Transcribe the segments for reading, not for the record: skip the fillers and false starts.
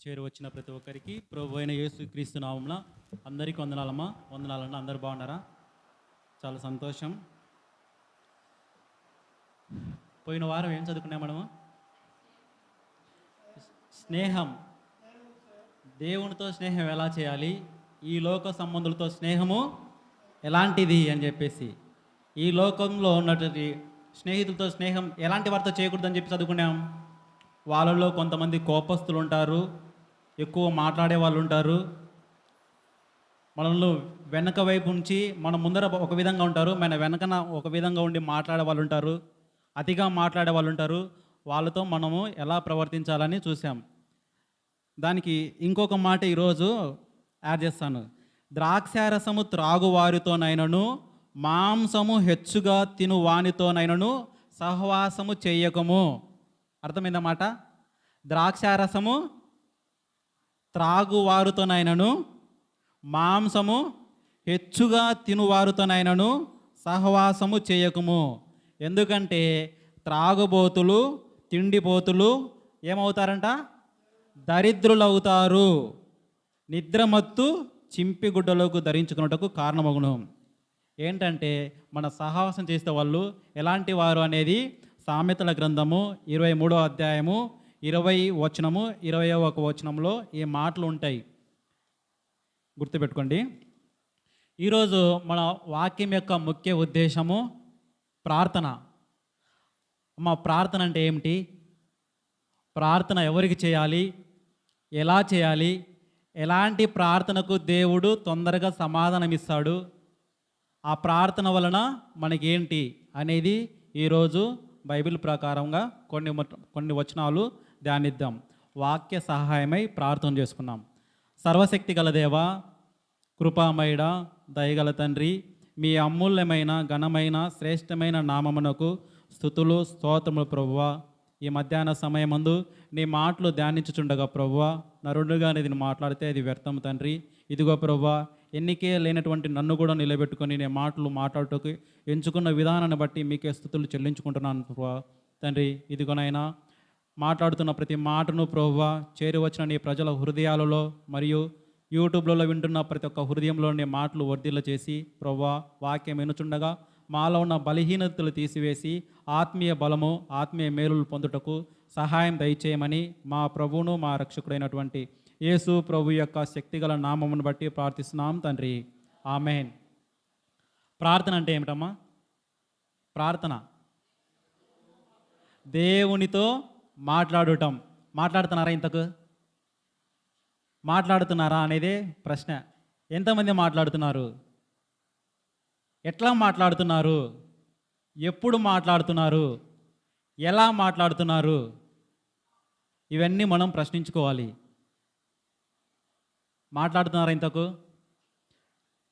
చేరు వచ్చిన ప్రతి ఒక్కరికి ప్రభు అయిన యేసుక్రీస్తు నామమున అందరికీ వందనాలమ్మా. వందనాలన్నా. అందరు బాగున్నారా? చాలా సంతోషం. పోయిన వారం ఏం చదువుకున్నాం మనము? స్నేహం. దేవునితో స్నేహం ఎలా చేయాలి, ఈ లోక సంబంధులతో స్నేహము ఎలాంటిది అని చెప్పేసి, ఈ లోకంలో ఉన్నటువంటి స్నేహితులతో స్నేహం ఎలాంటి వారితో చేయకూడదని చెప్పి చదువుకున్నాం. వాళ్ళలో కొంతమంది కోపస్తులు ఉంటారు, ఎక్కువ మాట్లాడే వాళ్ళు ఉంటారు. మనలో వెనక వైపు నుంచి మన ముందర ఒక విధంగా ఉంటారు, మన వెనకన ఒక విధంగా ఉండి మాట్లాడే వాళ్ళు ఉంటారు, అతిగా మాట్లాడే వాళ్ళు ఉంటారు. వాళ్ళతో మనము ఎలా ప్రవర్తించాలని చూసాం. దానికి ఇంకొక మాట ఈరోజు యాడ్ చేస్తాను. ద్రాక్షారసము త్రాగువారితోనైనను మాంసము హెచ్చుగా తిను వానితోనైనను సహవాసము చెయ్యకము. అర్థమైందన్నమాట. ద్రాక్షారసము త్రాగువారితోనైనను మాంసము హెచ్చుగా తినువారితోనైనను సహవాసము చేయకము. ఎందుకంటే త్రాగుబోతులు, తిండిపోతులు ఏమవుతారంట? దరిద్రులు అవుతారు. నిద్రమత్తు చింపిగుడ్డలకు ధరించుకున్నటకు కారణమగును. ఏంటంటే మన సహవాసం చేసే వాళ్ళు ఎలాంటి వారు అనేది సామెతల గ్రంథము 23వ అధ్యాయము 20 వచనము 21 వచనంలో ఈ మాటలు ఉంటాయి, గుర్తుపెట్టుకోండి. ఈరోజు మన వాక్యం యొక్క ముఖ్య ఉద్దేశము ప్రార్థన. మా ప్రార్థన అంటే ఏమిటి? ప్రార్థన ఎవరికి చేయాలి, ఎలా చేయాలి, ఎలాంటి ప్రార్థనకు దేవుడు తొందరగా సమాధానం ఇస్తాడు, ఆ ప్రార్థన వలన మనకేంటి అనేది ఈరోజు బైబిల్ ప్రకారంగా కొన్ని వచనాలు ధ్యానిద్దాం. వాక్య సహాయమై ప్రార్థన చేసుకున్నాం. సర్వశక్తి గల దేవా, కృపామయుడ, దయగల తండ్రి, మీ అమూల్యమైన ఘనమైన శ్రేష్టమైన నామమునకు స్తుతులు స్తోత్రములు ప్రభువా. ఈ మధ్యాహ్న సమయమందు నీ మాటలు ధ్యానించుచుండగా ప్రభువా, నరుడుగా నేను మాట్లాడితే అది వ్యర్థం తండ్రి. ఇదిగో ప్రభువా, ఎన్నికే లేనటువంటి నన్ను కూడా నిలబెట్టుకొని నేను మాటలు మాట్లాడుటకు ఎంచుకున్న విధానాన్ని బట్టి మీకే స్తుతులు చెల్లించుకుంటున్నాను ప్రభువా. తండ్రి, ఇదిగోనైనా మాట్లాడుతున్న ప్రతి మాటను ప్రభువా, చేరి వచ్చిన నీ ప్రజల హృదయాలలో మరియు యూట్యూబ్లలో వింటున్న ప్రతి ఒక్క హృదయంలో నీ మాటలు వర్ధిల్ల చేసి ప్రభువా, వాక్యం వినుచుండగా మాలో ఉన్న బలహీనతలు తీసివేసి ఆత్మీయ బలము, ఆత్మీయ మేలులు పొందుటకు సహాయం దయచేయమని మా ప్రభువును మా రక్షకుడైనటువంటి యేసు ప్రభు యొక్క శక్తిగల నామమును బట్టి ప్రార్థిస్తున్నాం తండ్రి. ఆమెన్. ప్రార్థన అంటే ఏమిటమ్మా? ప్రార్థన దేవునితో మాట్లాడటం. మాట్లాడుతున్నారా? ఇంతకు మాట్లాడుతున్నారా అనేదే ప్రశ్న. ఎంతమంది మాట్లాడుతున్నారు? ఎట్లా మాట్లాడుతున్నారు? ఎప్పుడు మాట్లాడుతున్నారు? ఎలా మాట్లాడుతున్నారు? ఇవన్నీ మనం ప్రశ్నించుకోవాలి. మాట్లాడుతున్నారా ఇంతకు?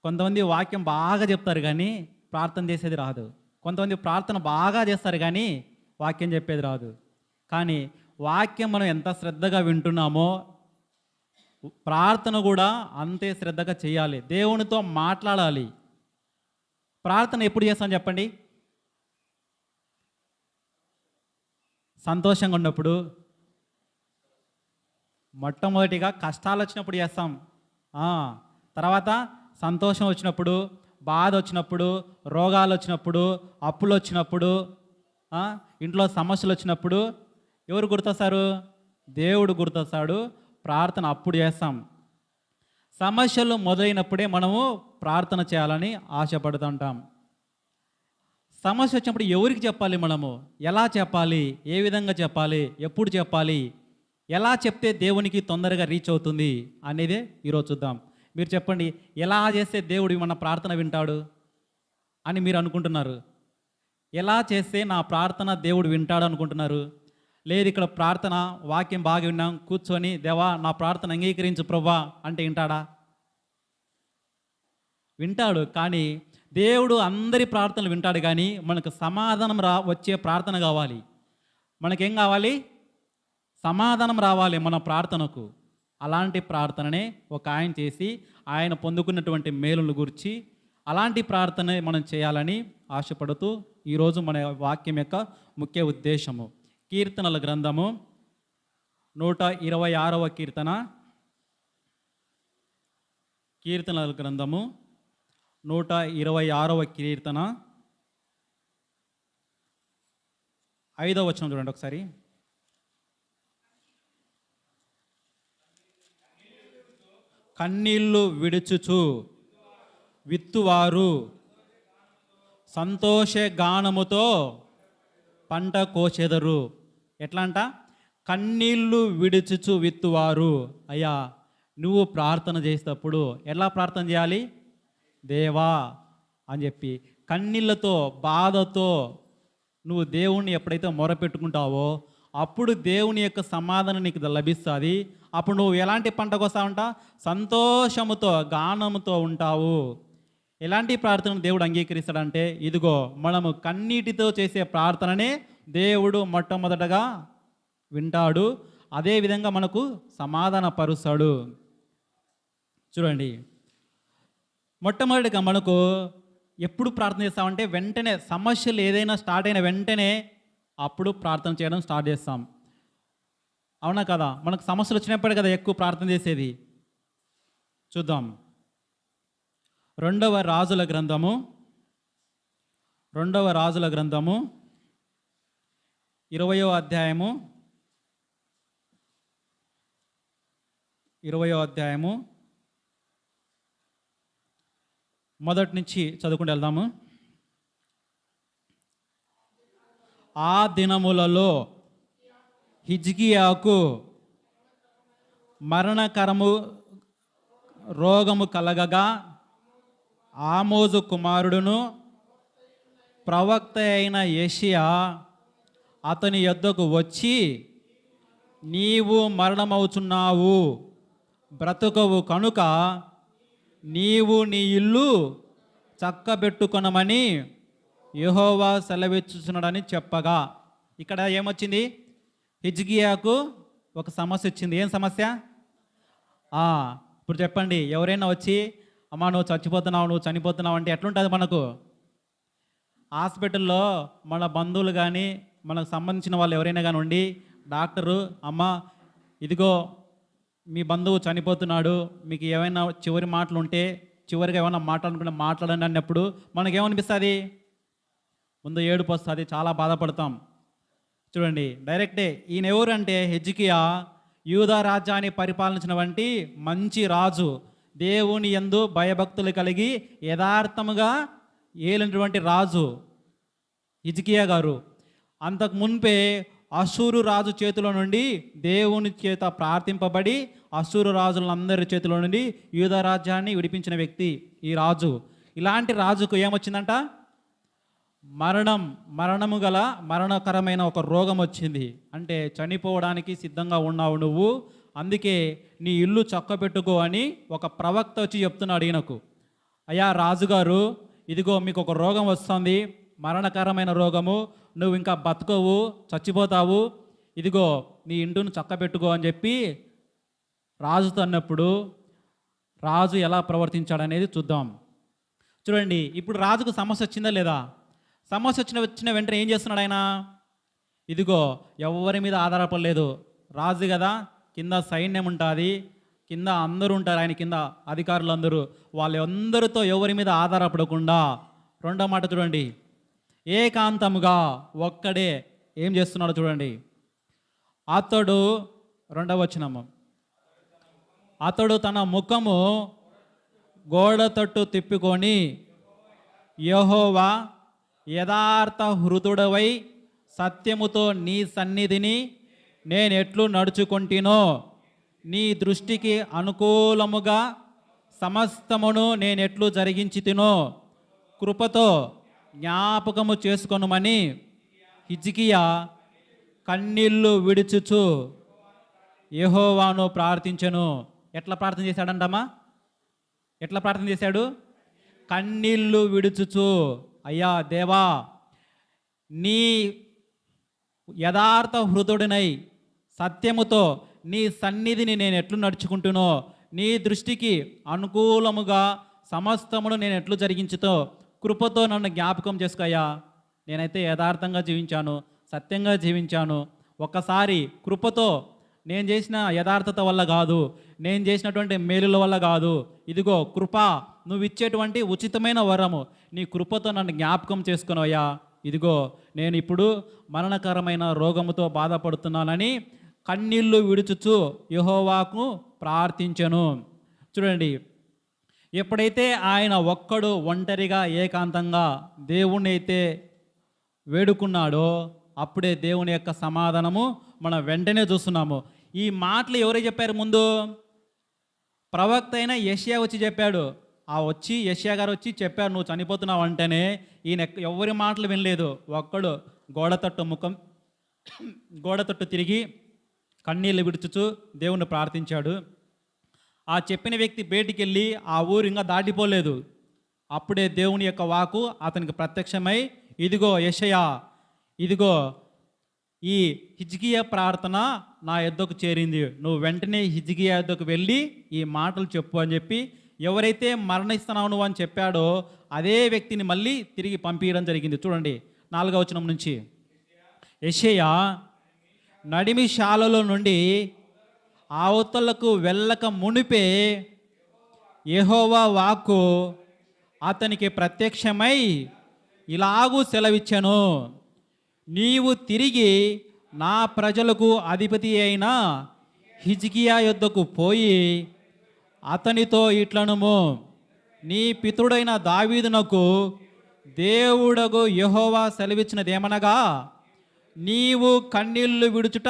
కొంతమంది వాక్యం బాగా చెప్తారు కానీ ప్రార్థన చేసేది రాదు. కొంతమంది ప్రార్థన బాగా చేస్తారు కానీ వాక్యం చెప్పేది రాదు. కానీ వాక్యం మనం ఎంత శ్రద్ధగా వింటున్నామో ప్రార్థన కూడా అంతే శ్రద్ధగా చేయాలి. దేవునితో మాట్లాడాలి. ప్రార్థన ఎప్పుడు చేస్తాం చెప్పండి? సంతోషంగా ఉన్నప్పుడు, మొట్టమొదటిగా కష్టాలు వచ్చినప్పుడు చేస్తాం. తర్వాత సంతోషం వచ్చినప్పుడు, బాధ వచ్చినప్పుడు, రోగాలు వచ్చినప్పుడు, అప్పులు వచ్చినప్పుడు, ఇంట్లో సమస్యలు వచ్చినప్పుడు ఎవరు గుర్తొస్తారు? దేవుడు గుర్తొస్తాడు. ప్రార్థన అప్పుడు చేస్తాం. సమస్యలు మొదలైనప్పుడే మనము ప్రార్థన చేయాలని ఆశపడుతుంటాం. సమస్య వచ్చినప్పుడు ఎవరికి చెప్పాలి? మనము ఎలా చెప్పాలి? ఏ విధంగా చెప్పాలి? ఎప్పుడు చెప్పాలి? ఎలా చెప్తే దేవునికి తొందరగా రీచ్ అవుతుంది అనేదే ఈరోజు చూద్దాం. మీరు చెప్పండి, ఎలా చేస్తే దేవుడు మన ప్రార్థన వింటాడు అని మీరు అనుకుంటున్నారు? ఎలా చేస్తే నా ప్రార్థన దేవుడు వింటాడు అనుకుంటున్నారు? లేదు, ఇక్కడ ప్రార్థన వాక్యం బాగా విన్నాం, కూర్చొని దేవా నా ప్రార్థన అంగీకరించు ప్రభువా అంటే వింటాడా? వింటాడు. కానీ దేవుడు అందరి ప్రార్థనలు వింటాడు. కానీ మనకు సమాధానం వచ్చే ప్రార్థన కావాలి. మనకేం కావాలి? సమాధానం రావాలి మన ప్రార్థనకు. అలాంటి ప్రార్థననే ఒక ఆయన చేసి ఆయన పొందుకున్నటువంటి మేలును గురించి అలాంటి ప్రార్థన మనం చేయాలని ఆశపడుతూ ఈరోజు మన వాక్యం యొక్క ముఖ్య ఉద్దేశము కీర్తనల గ్రంథము 126వ కీర్తన, కీర్తనల గ్రంథము 126వ కీర్తన 5వ వచనం చూడండి ఒకసారి. కన్నీళ్లు విడుచుచు విత్తువారు సంతోష గానముతో పంట కోచెదరు. ఎట్లా అంట? కన్నీళ్లు విడుచుచు విత్తువారు. అయ్యా, నువ్వు ప్రార్థన చేసేటప్పుడు ఎలా ప్రార్థన చేయాలి? దేవా అని చెప్పి కన్నీళ్ళతో బాధతో నువ్వు దేవుణ్ణి ఎప్పుడైతే మొరపెట్టుకుంటావో అప్పుడు దేవుని యొక్క సమాధానం నీకు లభిస్తుంది. అప్పుడు నువ్వు ఎలాంటి పంటకు వస్తావంట? సంతోషముతో గానముతో ఉంటావు. ఎలాంటి ప్రార్థనను దేవుడు అంగీకరిస్తాడంటే, ఇదిగో మనము కన్నీటితో చేసే ప్రార్థననే దేవుడు మొట్టమొదటగా వింటాడు, అదేవిధంగా మనకు సమాధాన పరుస్తాడు. చూడండి, మొట్టమొదటిగా మనకు ఎప్పుడు ప్రార్థన చేస్తామంటే వెంటనే సమస్యలు ఏదైనా స్టార్ట్ అయిన వెంటనే అప్పుడు ప్రార్థన చేయడం స్టార్ట్ చేస్తాం. అవునా కదా? మనకు సమస్యలు వచ్చినప్పుడే కదా ఎక్కువ ప్రార్థన చేసేది. చూద్దాం, 2వ రాజుల గ్రంథము 20వ అధ్యాయము 1 నుంచి చదువుకుంటూ వెళ్దాము. ఆ దినములలో హిజ్కియాకు మరణకరము రోగము కలగగా ఆమోజు కుమారుడును ప్రవక్త అయిన యెషయా అతని యొద్దకు వచ్చి, నీవు మరణమవుచున్నావు, బ్రతుకవు కనుక నీవు నీ ఇల్లు చక్కబెట్టుకొనమని యెహోవా సెలవిచ్చుచున్నాడని చెప్పగా, ఇక్కడ ఏమొచ్చింది? హిజ్కియాకు ఒక సమస్య వచ్చింది. ఏం సమస్య? ఇప్పుడు చెప్పండి, ఎవరైనా వచ్చి అమ్మా నువ్వు చనిపోతున్నావు అంటే ఎట్లుంటుంది? మనకు హాస్పిటల్లో మన బంధువులు కానీ మనకు సంబంధించిన వాళ్ళు ఎవరైనా కానీ ఉండి, డాక్టరు అమ్మ ఇదిగో మీ బంధువు చనిపోతున్నాడు, మీకు ఏమైనా చివరి మాటలు ఉంటే చివరిగా ఏమైనా మాట్లాడండి అన్నప్పుడు మనకేమనిపిస్తుంది? ముందు ఏడుపు వస్తుంది, చాలా బాధపడతాం. చూడండి, డైరెక్టే ఈయన ఎవరు అంటే హిజ్కియా యూదా రాజ్యాన్ని పరిపాలించిన వంటి మంచి రాజు, దేవుని యందు భయభక్తులు కలిగి యథార్థముగా ఏలినటువంటి రాజు హిజ్కియా గారు. అంతకు మున్పే అశూరు రాజు చేతిలో నుండి దేవుని చేత ప్రార్థింపబడి అశూరు రాజులందరి చేతిలో నుండి యూదా రాజ్యాన్ని విడిపించిన వ్యక్తి ఈ రాజు. ఇలాంటి రాజుకు ఏమొచ్చిందంట? మరణము గల మరణకరమైన ఒక రోగం వచ్చింది. అంటే చనిపోవడానికి సిద్ధంగా ఉన్నావు నువ్వు, అందుకే నీ ఇల్లు చక్కబెట్టుకో అని ఒక ప్రవక్త వచ్చి చెప్తున్నాడు ఈయనకు. అయ్యా రాజుగారు, ఇదిగో మీకు ఒక రోగం వస్తుంది, మరణకరమైన రోగము, నువ్వు ఇంకా బతకవు, చచ్చిపోతావు, ఇదిగో నీ ఇంటిని చక్కబెట్టుకో అని చెప్పి రాజుతో అన్నప్పుడు రాజు ఎలా ప్రవర్తించాడనేది చూద్దాం. చూడండి, ఇప్పుడు రాజుకు సమస్య వచ్చిందా లేదా? సమస్య వచ్చిన వెంటనే ఏం చేస్తున్నాడు ఆయన? ఇదిగో ఎవరి మీద ఆధారపడలేదు, రాజు కదా, కింద సైన్యం ఉంటుంది, కింద అందరూ ఉంటారు, ఆయన కింద అధికారులు అందరూ, వాళ్ళందరితో ఎవరి మీద ఆధారపడకుండా రెండో మాట చూడండి, ఏకాంతముగా ఒక్కడే ఏం చేస్తున్నాడు చూడండి. అతడు 2వ వచనము, అతడు తన ముఖము గోడ తట్టు తిప్పుకొని, యెహోవా యథార్థ హృదయుడవై సత్యముతో నీ సన్నిధిని నేనెట్లు నడుచుకొంటినో, నీ దృష్టికి అనుకూలముగా సమస్తమును నేనెట్లు జరిగించితినో కృపతో జ్ఞాపకము చేసుకొనుమని హిజ్కియా కన్నీళ్లు విడుచుచు యెహోవాను ప్రార్థించెను. ఎట్లా ప్రార్థన చేశాడంటమ్మా? ఎట్లా ప్రార్థన చేశాడు? కన్నీళ్లు విడుచుచు, అయ్యా దేవా, నీ యథార్థ హృదయుడినై సత్యముతో నీ సన్నిధిని నేను ఎట్లు నడుచుకుంటునో, నీ దృష్టికి అనుకూలముగా సమస్తమును నేను ఎట్లు జరిగించుతో కృపతో నన్ను జ్ఞాపకం చేసుకోయ్యా. నేనైతే యథార్థంగా జీవించాను, సత్యంగా జీవించాను, ఒక్కసారి కృపతో నేను చేసిన యథార్థత వల్ల కాదు, నేను చేసినటువంటి మేలుల వల్ల కాదు. ఇదిగో కృప, నువ్వు ఇచ్చేటువంటి ఉచితమైన వరము, నీ కృపతో నన్ను జ్ఞాపకం చేసుకునవయ్యా. ఇదిగో నేను ఇప్పుడు మరణకరమైన రోగముతో బాధపడుతున్నానని కన్నీళ్లు విడుచుచు యెహోవాకు ప్రార్థించెను. చూడండి, ఎప్పుడైతే ఆయన ఒక్కడు ఒంటరిగా ఏకాంతంగా దేవుణ్ణి అయితే వేడుకున్నాడో అప్పుడే దేవుని యొక్క సమాధానము మనం వెంటనే చూస్తున్నాము. ఈ మాటలు ఎవరు చెప్పారు? ముందు ప్రవక్త అయిన యెషయా వచ్చి చెప్పాడు. యెషయా గారు వచ్చి చెప్పారు, నువ్వు చనిపోతున్నావు అంటేనే ఈయన ఎవరి మాటలు వినలేదు. ఒక్కడు గోడ తట్టు తిరిగి కన్నీళ్ళు విడుచుచు దేవుణ్ణి ప్రార్థించాడు. ఆ చెప్పిన వ్యక్తి బయటికి వెళ్ళి ఆ ఊరు ఇంకా దాటిపోలేదు. అప్పుడే దేవుని యొక్క వాకు అతనికి ప్రత్యక్షమై, ఇదిగో యెషయా, ఇదిగో ఈ హిజ్కియా ప్రార్థన నా యొద్దకు చేరింది, నువ్వు వెంటనే హిజ్కియా యొద్దకు వెళ్ళి ఈ మాటలు చెప్పు అని చెప్పి ఎవరైతే మరణిస్తున్నావు నువ్వు అని చెప్పాడో అదే వ్యక్తిని మళ్ళీ తిరిగి పంపించడం జరిగింది. చూడండి 4వ వచనం నుంచి, యెషయా నడిమిశాలలో నుండి అవతలకు వెళ్ళక మునిపే యెహోవా వాక్కు అతనికి ప్రత్యక్షమై ఇలాగూ సెలవిచ్చెను, నీవు తిరిగి నా ప్రజలకు అధిపతి అయిన హిజ్కియా యొద్దకు పోయి అతనితో ఇట్లనుము, నీ పితరుడైన దావీదునకు దేవుడగు యెహోవా సెలవిచ్చినదేమనగా, నీవు కన్నీళ్లు విడుచుట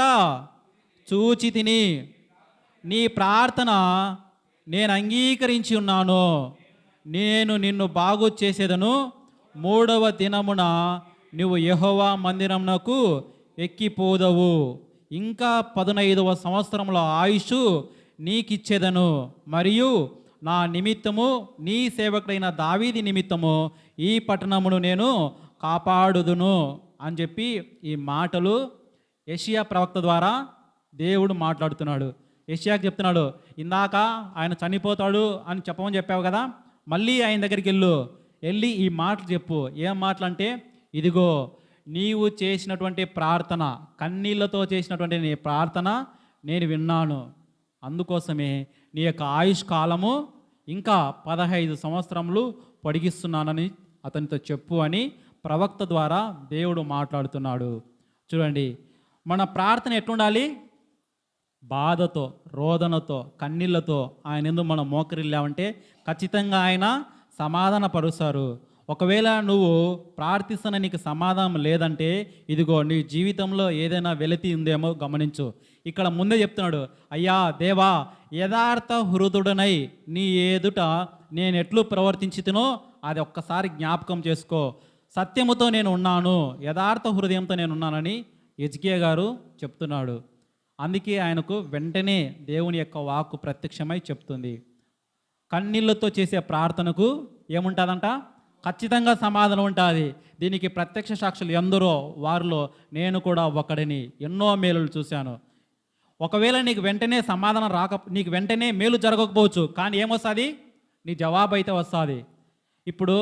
చూచి తిని నీ ప్రార్థన నేను అంగీకరించి ఉన్నాను, నేను నిన్ను బాగు చేసేదను, 3వ దినమున నువ్వు యెహోవా మందిరమునకు ఎక్కిపోదవు, ఇంకా 15వ సంవత్సరంలో ఆయుష్ నీకిచ్చేదను, మరియు నా నిమిత్తము నీ సేవకుడైన దావీది నిమిత్తము ఈ పట్టణమును నేను కాపాడుదును అని చెప్పి ఈ మాటలు యెషయా ప్రవక్త ద్వారా దేవుడు మాట్లాడుతున్నాడు. యెషయాకి చెప్తున్నాడు, ఇందాక ఆయన చనిపోతాడు అని చెప్పమని చెప్పావు కదా, మళ్ళీ ఆయన దగ్గరికి వెళ్ళి ఈ మాటలు చెప్పు. ఏం మాటలు అంటే, ఇదిగో నీవు చేసినటువంటి ప్రార్థన, కన్నీళ్లతో చేసినటువంటి నీ ప్రార్థన నేను విన్నాను, అందుకోసమే నీ యొక్క ఆయుష్ కాలము ఇంకా 15 సంవత్సరములు పొడిగిస్తున్నానని అతనితో చెప్పు అని ప్రవక్త ద్వారా దేవుడు మాట్లాడుతున్నాడు. చూడండి, మన ప్రార్థన ఎట్లుండాలి? బాధతో, రోదనతో, కన్నీళ్లతో ఆయన ఎందుకు మనం మోకరిల్లామంటే ఖచ్చితంగా ఆయన సమాధాన పరుస్తారు. ఒకవేళ నువ్వు ప్రార్థిస్తున్న నీకు సమాధానం లేదంటే ఇదిగో నీ జీవితంలో ఏదైనా వెలితి ఉందేమో గమనించు. ఇక్కడ ముందే చెప్తున్నాడు, అయ్యా దేవా, యథార్థ హృదయుడనై నీ ఎదుట నేను ఎట్లు ప్రవర్తించితినో అది ఒక్కసారి జ్ఞాపకం చేసుకో, సత్యముతో నేను ఉన్నాను, యథార్థ హృదయంతో నేను ఉన్నానని హిజ్కియా గారు చెప్తున్నాడు. అందుకే ఆయనకు వెంటనే దేవుని యొక్క వాక్కు ప్రత్యక్షమై చెప్తుంది. కన్నీళ్లతో చేసే ప్రార్థనకు ఏముంటుందంట? ఖచ్చితంగా సమాధానం ఉంటుంది. దీనికి ప్రత్యక్ష సాక్షులు ఎందరో, వారిలో నేను కూడా ఒకడిని. ఎన్నో మేలులు చూశాను. ఒకవేళ నీకు వెంటనే సమాధానం నీకు వెంటనే మేలు జరగకపోవచ్చు, కానీ ఏమొస్తుంది? నీ జవాబు అయితే వస్తుంది. ఇప్పుడు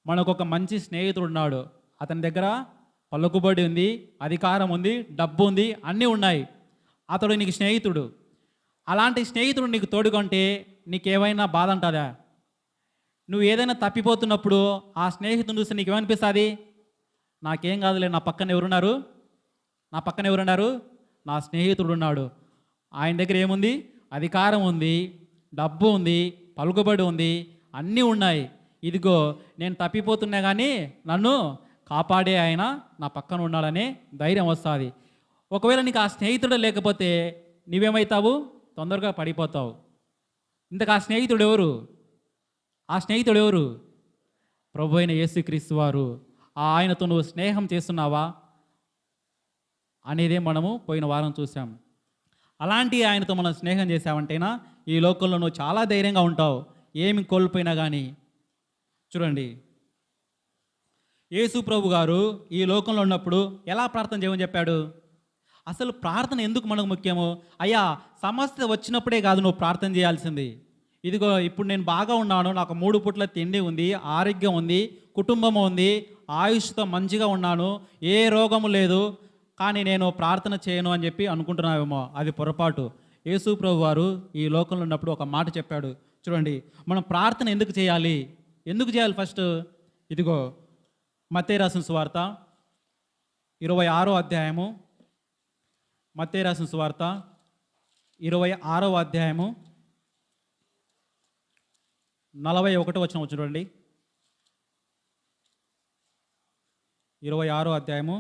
మనకు ఒక మంచి స్నేహితుడు ఉన్నాడు. అతని దగ్గర పలుకుబడి ఉంది, అధికారం ఉంది, డబ్బు ఉంది, అన్నీ ఉన్నాయి. అతడు నీకు స్నేహితుడు. అలాంటి స్నేహితుడు నీకు తోడుకుంటే నీకేమైనా బాధ ఉంటుందా? నువ్వు ఏదైనా తప్పిపోతున్నప్పుడు ఆ స్నేహితుని చూస్తే నీకేమనిపిస్తుంది? నాకేం కాదులే, నా పక్కన ఎవరున్నారు? నా స్నేహితుడు ఉన్నాడు. ఆయన దగ్గర ఏముంది? అధికారం ఉంది, డబ్బు ఉంది, పలుకుబడి ఉంది, అన్నీ ఉన్నాయి. ఇదిగో నేను తప్పిపోతున్నా కానీ నన్ను కాపాడే ఆయన నా పక్కన ఉన్నాడనే ధైర్యం వస్తుంది. ఒకవేళ నీకు ఆ స్నేహితుడు లేకపోతే నువ్వేమవుతావు? తొందరగా పడిపోతావు. ఇంతకు ఆ స్నేహితుడు ఎవరు? ప్రభు అయిన యేసుక్రీస్తు వారు. ఆయనతో నువ్వు స్నేహం చేస్తున్నావా అనేదే మనము పోయిన వారం చూసాం. అలాంటి ఆయనతో మనం స్నేహం చేసావంటేనా ఈ లోకంలో నువ్వు చాలా ధైర్యంగా ఉంటావు, ఏమి కోల్పోయినా కానీ. చూడండి, యేసు ప్రభు గారు ఈ లోకంలో ఉన్నప్పుడు ఎలా ప్రార్థన చేయమని చెప్పాడు? అసలు ప్రార్థన ఎందుకు మనకు ముఖ్యము? అయ్యా, సమస్య వచ్చినప్పుడే కాదు నువ్వు ప్రార్థన చేయాల్సింది. ఇదిగో ఇప్పుడు నేను బాగా ఉన్నాను, నాకు 3 పూట్ల తిండి ఉంది, ఆరోగ్యం ఉంది, కుటుంబం ఉంది, ఆయుష్తో మంచిగా ఉన్నాను, ఏ రోగము లేదు, కానీ నేను ప్రార్థన చేయను అని చెప్పి అనుకుంటున్నావేమో, అది పొరపాటు. యేసు ప్రభు వారు ఈ లోకంలో ఉన్నప్పుడు ఒక మాట చెప్పాడు. చూడండి, మనం ప్రార్థన ఎందుకు చేయాలి, ఎందుకు చేయాలి ఫస్ట్? ఇదిగో మత్తయి రాసిన సువార్త 26వ అధ్యాయము, మత్తయి రాసిన సువార్త 26వ అధ్యాయము 41వ వచనం చూడండి. 26వ అధ్యాయము,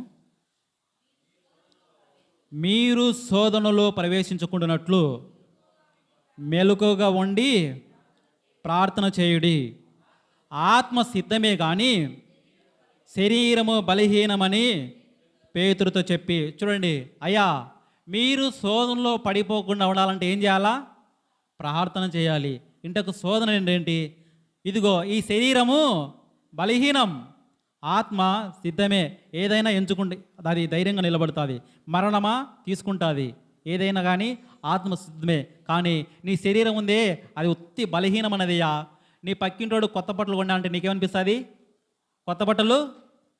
మీరు శోధనలో ప్రవేశించకుండానట్లు మెలకుగా ఉండి ప్రార్థన చేయుడి. ఆత్మ సిద్ధమే కానీ శరీరము బలహీనమని పేతురుతో చెప్పి. చూడండి, అయ్యా మీరు శోధనలో పడిపోకుండా ఉండాలంటే ఏం చేయాలా? ప్రార్థన చేయాలి. ఇంతకు శోధన ఏంటి? ఇదిగో ఈ శరీరము బలహీనం, ఆత్మ సిద్ధమే. ఏదైనా ఎంచుకుంటే అది ధైర్యంగా నిలబడుతుంది. మరణమా తీసుకుంటుంది, ఏదైనా కానీ ఆత్మ సిద్ధమే. కానీ నీ శరీరం ఉందే అది ఉత్తి బలహీనం అన్నదియా. నీ పక్కింటోడు కొత్త బట్టలు కొన్నా అంటే నీకేమనిపిస్తుంది? కొత్త బట్టలు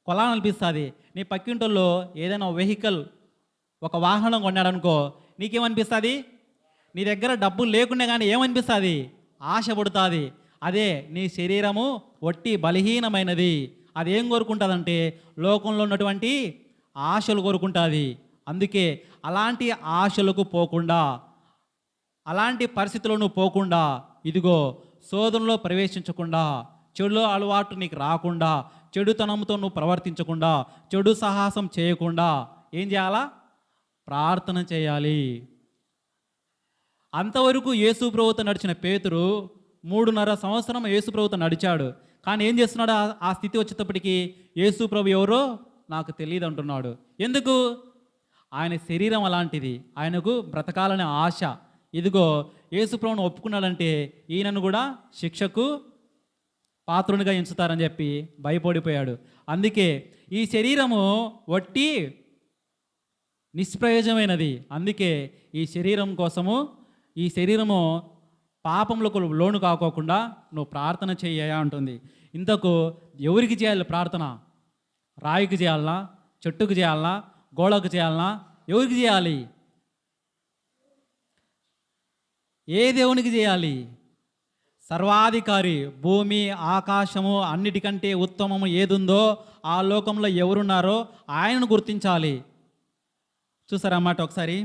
కొనాలనిపిస్తుంది. నీ పక్కింటోళ్ళు ఏదైనా వెహికల్, ఒక వాహనం కొన్నాడనుకో, నీకేమనిపిస్తుంది? నీ దగ్గర డబ్బులు లేకుండా కానీ ఏమనిపిస్తుంది? ఆశ పడుతుంది. అదే నీ శరీరము ఒట్టి బలహీనమైనది. అది ఏం కోరుకుంటుందంటే లోకంలో ఉన్నటువంటి ఆశలు కోరుకుంటుంది. అందుకే అలాంటి ఆశలకు పోకుండా, అలాంటి పరిస్థితులను పోకుండా, ఇదిగో శోధనలో ప్రవేశించకుండా, చెడు అలవాటు నీకు రాకుండా, చెడుతనంతో నువ్వు ప్రవర్తించకుండా, చెడు సాహసం చేయకుండా ఏం చేయాలా? ప్రార్థన చేయాలి. అంతవరకు యేసు ప్రభువుతో నడిచిన పేతురు 3.5 సంవత్సరం యేసు ప్రభువుతో నడిచాడు. కానీ ఏం చేస్తున్నాడు? ఆ స్థితి వచ్చేటప్పటికి యేసు ప్రభు ఎవరో నాకు తెలియదు అంటున్నాడు. ఎందుకు? ఆయన శరీరం అలాంటిది, ఆయనకు బ్రతకాలనే ఆశ. ఇదిగో యేసు ప్రభువును ఒప్పుకున్నాడంటే ఈయనను కూడా శిక్షకు పాత్రునిగా ఎంచుతారని చెప్పి భయపడిపోయాడు. అందుకే ఈ శరీరము వట్టి నిష్ప్రయోజనమైనది. అందుకే ఈ శరీరం కోసము, ఈ శరీరము పాపములకు లోను కాకోకుండా నువ్వు ప్రార్థన చెయ్యా అంటుంది. ఇంతకు ఎవరికి చేయాలి ప్రార్థన? రాయికి చేయాలనా? చెట్టుకు చేయాలనా? గోడకు చేయాలనా? ఎవరికి చేయాలి? ఏ దేవునికి చేయాలి? సర్వాధికారి, భూమి ఆకాశము అన్నిటికంటే ఉత్తమము ఏదుందో ఆ లోకంలో ఎవరున్నారో ఆయనను గుర్తించాలి. చూసారా అన్నమాట ఒకసారి.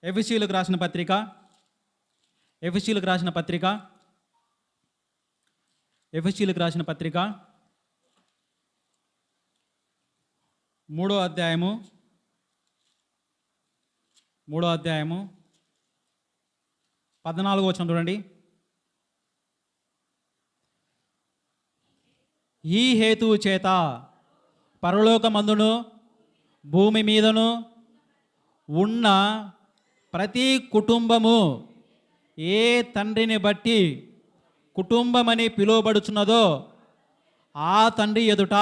ఎఫెసీయులకు రాసిన పత్రిక, ఎఫెసీయులకు రాసిన పత్రిక 3వ అధ్యాయము 14వ వచనం చూడండి. ఈ హేతువు చేత పరలోకమందును భూమి మీదను ఉన్న ప్రతి కుటుంబము ఏ తండ్రిని బట్టి కుటుంబమని పిలువబడుచున్నదో ఆ తండ్రి ఎదుట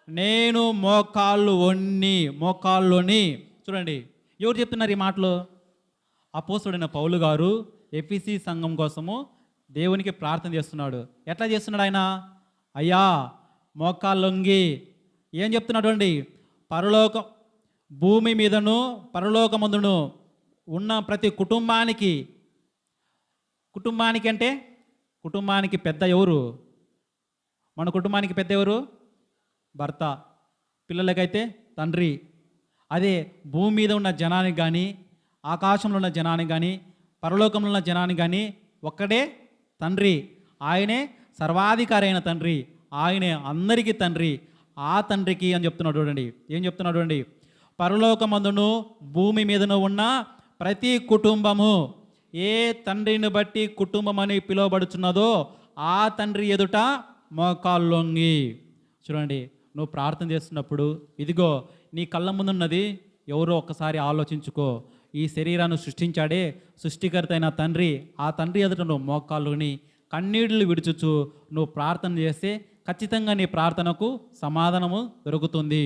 నేను మోకాళ్ళుని. చూడండి, ఎవరు చెప్తున్నారు ఈ మాటలు? అపోస్తలుడైన పౌలు గారు ఎఫెసీ సంఘం కోసము దేవునికి ప్రార్థన చేస్తున్నాడు. ఎట్లా చేస్తున్నాడు ఆయన? అయ్యా మోకాళ్ళొంగి ఏం చెప్తున్నాడు అండి? భూమి మీదను పరలోకమందును ఉన్న ప్రతి కుటుంబానికి అంటే కుటుంబానికి పెద్ద ఎవరు? మన కుటుంబానికి పెద్ద ఎవరు? భర్త. పిల్లలకైతే తండ్రి. అదే భూమి మీద ఉన్న జనానికి కానీ, ఆకాశంలో ఉన్న జనానికి కానీ, పరలోకంలో ఉన్న జనానికి కానీ ఒక్కడే తండ్రి. ఆయనే సర్వాధికారి అయిన తండ్రి, ఆయనే అందరికీ తండ్రి. ఆ తండ్రికి అని చెప్తున్నాడు చూడండి. ఏం చెప్తున్నాడు చూడండి? పరలోకమందును భూమి మీదను ఉన్న ప్రతి కుటుంబము ఏ తండ్రిని బట్టి కుటుంబం అని పిలువబడుచున్నదో ఆ తండ్రి ఎదుట మోకాళ్ళొంగి. చూడండి, నువ్వు ప్రార్థన చేస్తున్నప్పుడు ఇదిగో నీ కళ్ళ ముందున్నది ఎవరో ఒక్కసారి ఆలోచించుకో. ఈ శరీరాన్ని సృష్టించాడే సృష్టికర్త అయిన తండ్రి, ఆ తండ్రి ఎదుట నువ్వు మోకాళ్ళుని కన్నీళ్లు విడుచుచు నువ్వు ప్రార్థన చేస్తే ఖచ్చితంగా నీ ప్రార్థనకు సమాధానము దొరుకుతుంది.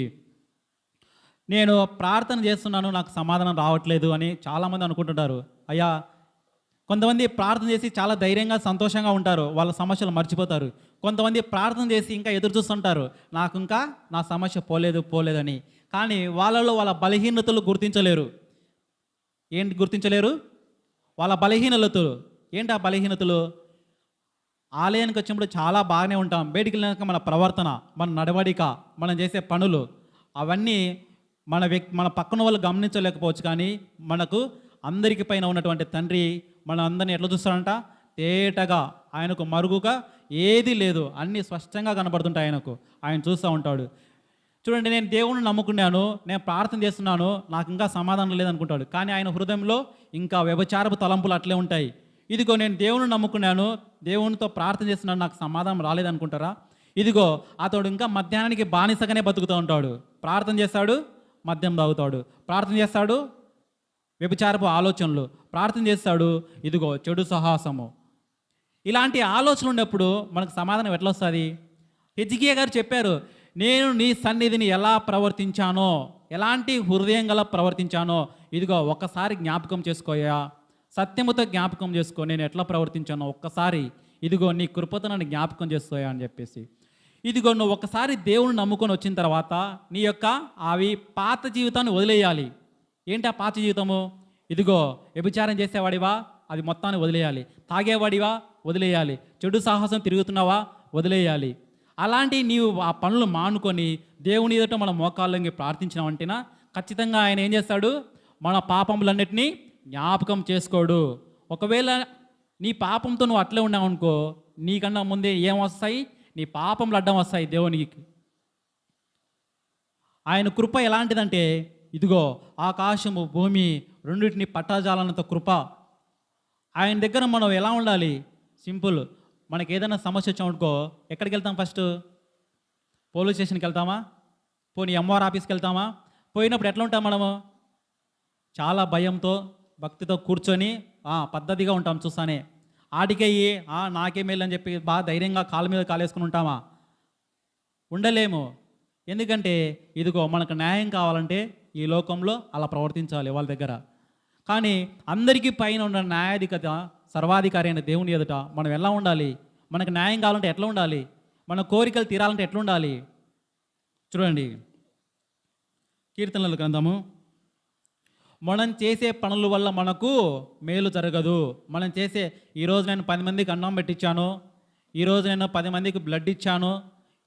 నేను ప్రార్థన చేస్తున్నాను, నాకు సమాధానం రావట్లేదు అని చాలామంది అనుకుంటుంటారు. అయ్యా, కొంతమంది ప్రార్థన చేసి చాలా ధైర్యంగా సంతోషంగా ఉంటారు, వాళ్ళ సమస్యలు మర్చిపోతారు. కొంతమంది ప్రార్థన చేసి ఇంకా ఎదురు చూస్తుంటారు, నాకు ఇంకా నా సమస్య పోలేదని. కానీ వాళ్ళలో వాళ్ళ బలహీనతలు గుర్తించలేరు. ఏంటి గుర్తించలేరు? వాళ్ళ బలహీనతలు. ఏంటి ఆ బలహీనతలు? ఆలయానికి వచ్చినప్పుడు చాలా బాగానే ఉంటాం. బయటికి వెళ్ళినాక మన ప్రవర్తన, మన నడవడిక, మనం చేసే పనులు అవన్నీ మన పక్కన వాళ్ళు గమనించలేకపోవచ్చు. కానీ మనకు అందరికి పైన ఉన్నటువంటి తండ్రి మన అందరిని ఎట్లా చూస్తాడంట? తేటగా, ఆయనకు మరుగుగా ఏది లేదు, అన్నీ స్పష్టంగా కనబడుతుంటాయి ఆయనకు. ఆయన చూస్తూ ఉంటాడు. చూడండి, నేను దేవుణ్ణి నమ్ముకున్నాను, నేను ప్రార్థన చేస్తున్నాను, నాకు ఇంకా సమాధానం లేదనుకుంటాడు. కానీ ఆయన హృదయంలో ఇంకా వ్యభిచారపు తలంపులు అట్లే ఉంటాయి. ఇదిగో నేను దేవుని నమ్ముకున్నాను, దేవునితో ప్రార్థన చేస్తున్నాను, నాకు సమాధానం రాలేదనుకుంటారా? ఇదిగో అతడు ఇంకా మద్యానికి బానిసగానే బతుకుతూ ఉంటాడు. ప్రార్థన చేస్తాడు, మద్యం తాగుతాడు. ప్రార్థన చేస్తాడు, వ్యభిచారపు ఆలోచనలు. ప్రార్థన చేస్తాడు, ఇదిగో చెడు సాహసము. ఇలాంటి ఆలోచనలు ఉన్నప్పుడు మనకు సమాధానం ఎట్లా వస్తుంది? హెజ్కియా గారు చెప్పారు, నేను నీ సన్నిధిని ఎలా ప్రవర్తించానో, ఎలాంటి హృదయం గల ప్రవర్తించానో ఇదిగో ఒక్కసారి జ్ఞాపకం చేసుకోయా, సత్యముతో జ్ఞాపకం చేసుకో, నేను ఎట్లా ప్రవర్తించానో ఒక్కసారి ఇదిగో నీ కృపతో నన్ను జ్ఞాపకం చేసుకోయా అని చెప్పేసి. ఇదిగో నువ్వు ఒకసారి దేవుని నమ్ముకొని వచ్చిన తర్వాత నీ యొక్క అవి పాత జీవితాన్ని వదిలేయాలి. ఏంటి ఆ పాత జీవితము? ఇదిగో వ్యభిచారం చేసేవాడివా, అది మొత్తాన్ని వదిలేయాలి. తాగేవాడివా, వదిలేయాలి. చెడు సాహసం తిరుగుతున్నావా, వదిలేయాలి. అలాంటి నీవు ఆ పనులు మానుకొని దేవుని ఎదుట మన మోకాళ్ళకి ప్రార్థించినావంటేనా ఖచ్చితంగా ఆయన ఏం చేస్తాడు? మన పాపములన్నిటినీ జ్ఞాపకం చేసుకోడు. ఒకవేళ నీ పాపంతో నువ్వు అట్లే ఉన్నావు అనుకో, నీకన్నా ముందే ఏం వస్తాయి? నీ పాపములు అడ్డం వస్తాయి దేవునికి. ఆయన కృప ఎలాంటిదంటే ఇదిగో ఆకాశము భూమి రెండింటిని పట్టాజాలన్నంత కృప. ఆయన దగ్గర మనం ఎలా ఉండాలి? సింపుల్. మనకి ఏదైనా సమస్య వచ్చామనుకో ఎక్కడికి వెళ్తాం? ఫస్ట్ పోలీస్ స్టేషన్కి వెళ్తామా? పోనీ ఎంఆర్ ఆఫీస్కి వెళ్తామా? పోయినప్పుడు ఎట్లా ఉంటాం మనము? చాలా భయంతో భక్తితో కూర్చొని పద్ధతిగా ఉంటాం చూస్తానే. ఆడికయ్యి నాకే మేలు అని చెప్పి బాగా ధైర్యంగా కాళ్ళ మీద కాలేసుకుని ఉంటామా? ఉండలేము. ఎందుకంటే ఇదిగో మనకు న్యాయం కావాలంటే ఈ లోకంలో అలా ప్రవర్తించాలి వాళ్ళ దగ్గర. కానీ అందరికీ పైన ఉన్న న్యాయాధికత సర్వాధికారి అయిన దేవుని ఎదుట మనం ఎలా ఉండాలి? మనకు న్యాయం కావాలంటే ఎట్లా ఉండాలి? మన కోరికలు తీరాలంటే ఎట్లా ఉండాలి? చూడండి, కీర్తనల గ్రంథము, మనం చేసే పనుల వల్ల మనకు మేలు జరగదు. మనం చేసే ఈరోజు నేను 10 మందికి అన్నం పెట్టించాను, ఈరోజు నేను 10 మందికి బ్లడ్ ఇచ్చాను,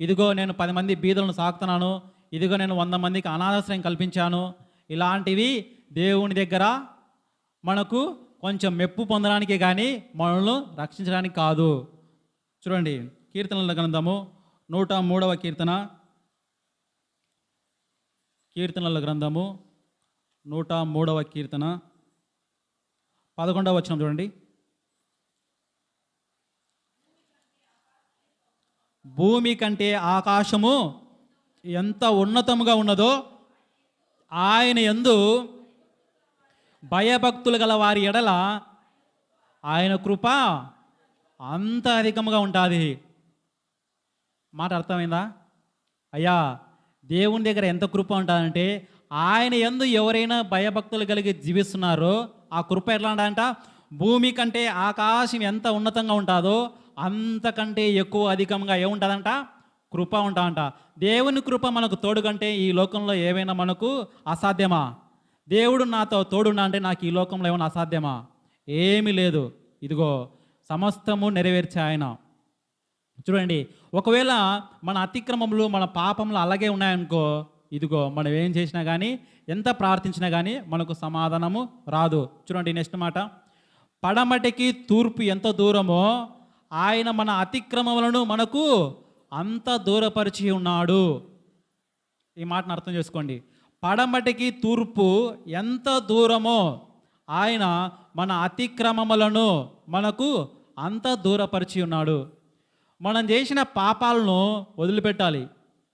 ఇదిగో నేను 10 మంది బీదలను సాకుతున్నాను, ఇదిగో నేను 100 మందికి అనాథాశ్రయం కల్పించాను, ఇలాంటివి దేవుని దగ్గర మనకు కొంచెం మెప్పు పొందడానికి కానీ మనల్ని రక్షించడానికి కాదు. చూడండి, కీర్తనల గ్రంథము 103వ కీర్తన, కీర్తనల గ్రంథము 103వ కీర్తన 11వ వచనం చూడండి. భూమి కంటే ఆకాశము ఎంత ఉన్నతముగా ఉన్నదో ఆయన యందు భయభక్తులు గల వారి ఎడల ఆయన కృప అంత అధికముగా ఉంటుంది. మాట అర్థమైందా? అయ్యా, దేవుని దగ్గర ఎంత కృప ఉంటుందంటే ఆయన యందు ఎవరైనా భయభక్తులు కలిగి జీవిస్తున్నారో ఆ కృప ఎట్లా ఉంటుందంట? భూమి కంటే ఆకాశం ఎంత ఉన్నతంగా ఉంటుందో అంతకంటే ఎక్కువ అధికంగా ఏముంటుందంట? కృప ఉంటాదంట. దేవుని కృప మనకు తోడు కంటే ఈ లోకంలో ఏమైనా మనకు అసాధ్యమా? దేవుడు నాతో తోడున్నా అంటే నాకు ఈ లోకంలో ఏమైనా అసాధ్యమా? ఏమీ లేదు. ఇదిగో సమస్తము నెరవేర్చే ఆయన. చూడండి, ఒకవేళ మన అతిక్రమములు మన పాపములు అలాగే ఉన్నాయనుకో, ఇదిగో మనం ఏం చేసినా కానీ ఎంత ప్రార్థించినా కానీ మనకు సమాధానము రాదు. చూడండి నెక్స్ట్ మాట, పడమటికి తూర్పు ఎంత దూరమో ఆయన మన అతిక్రమములను మనకు అంత దూరపరిచి ఉన్నాడు. ఈ మాటను అర్థం చేసుకోండి. పడమటికి తూర్పు ఎంత దూరమో ఆయన మన అతిక్రమములను మనకు అంత దూరపరిచి ఉన్నాడు. మనం చేసిన పాపాలను వదిలిపెట్టాలి.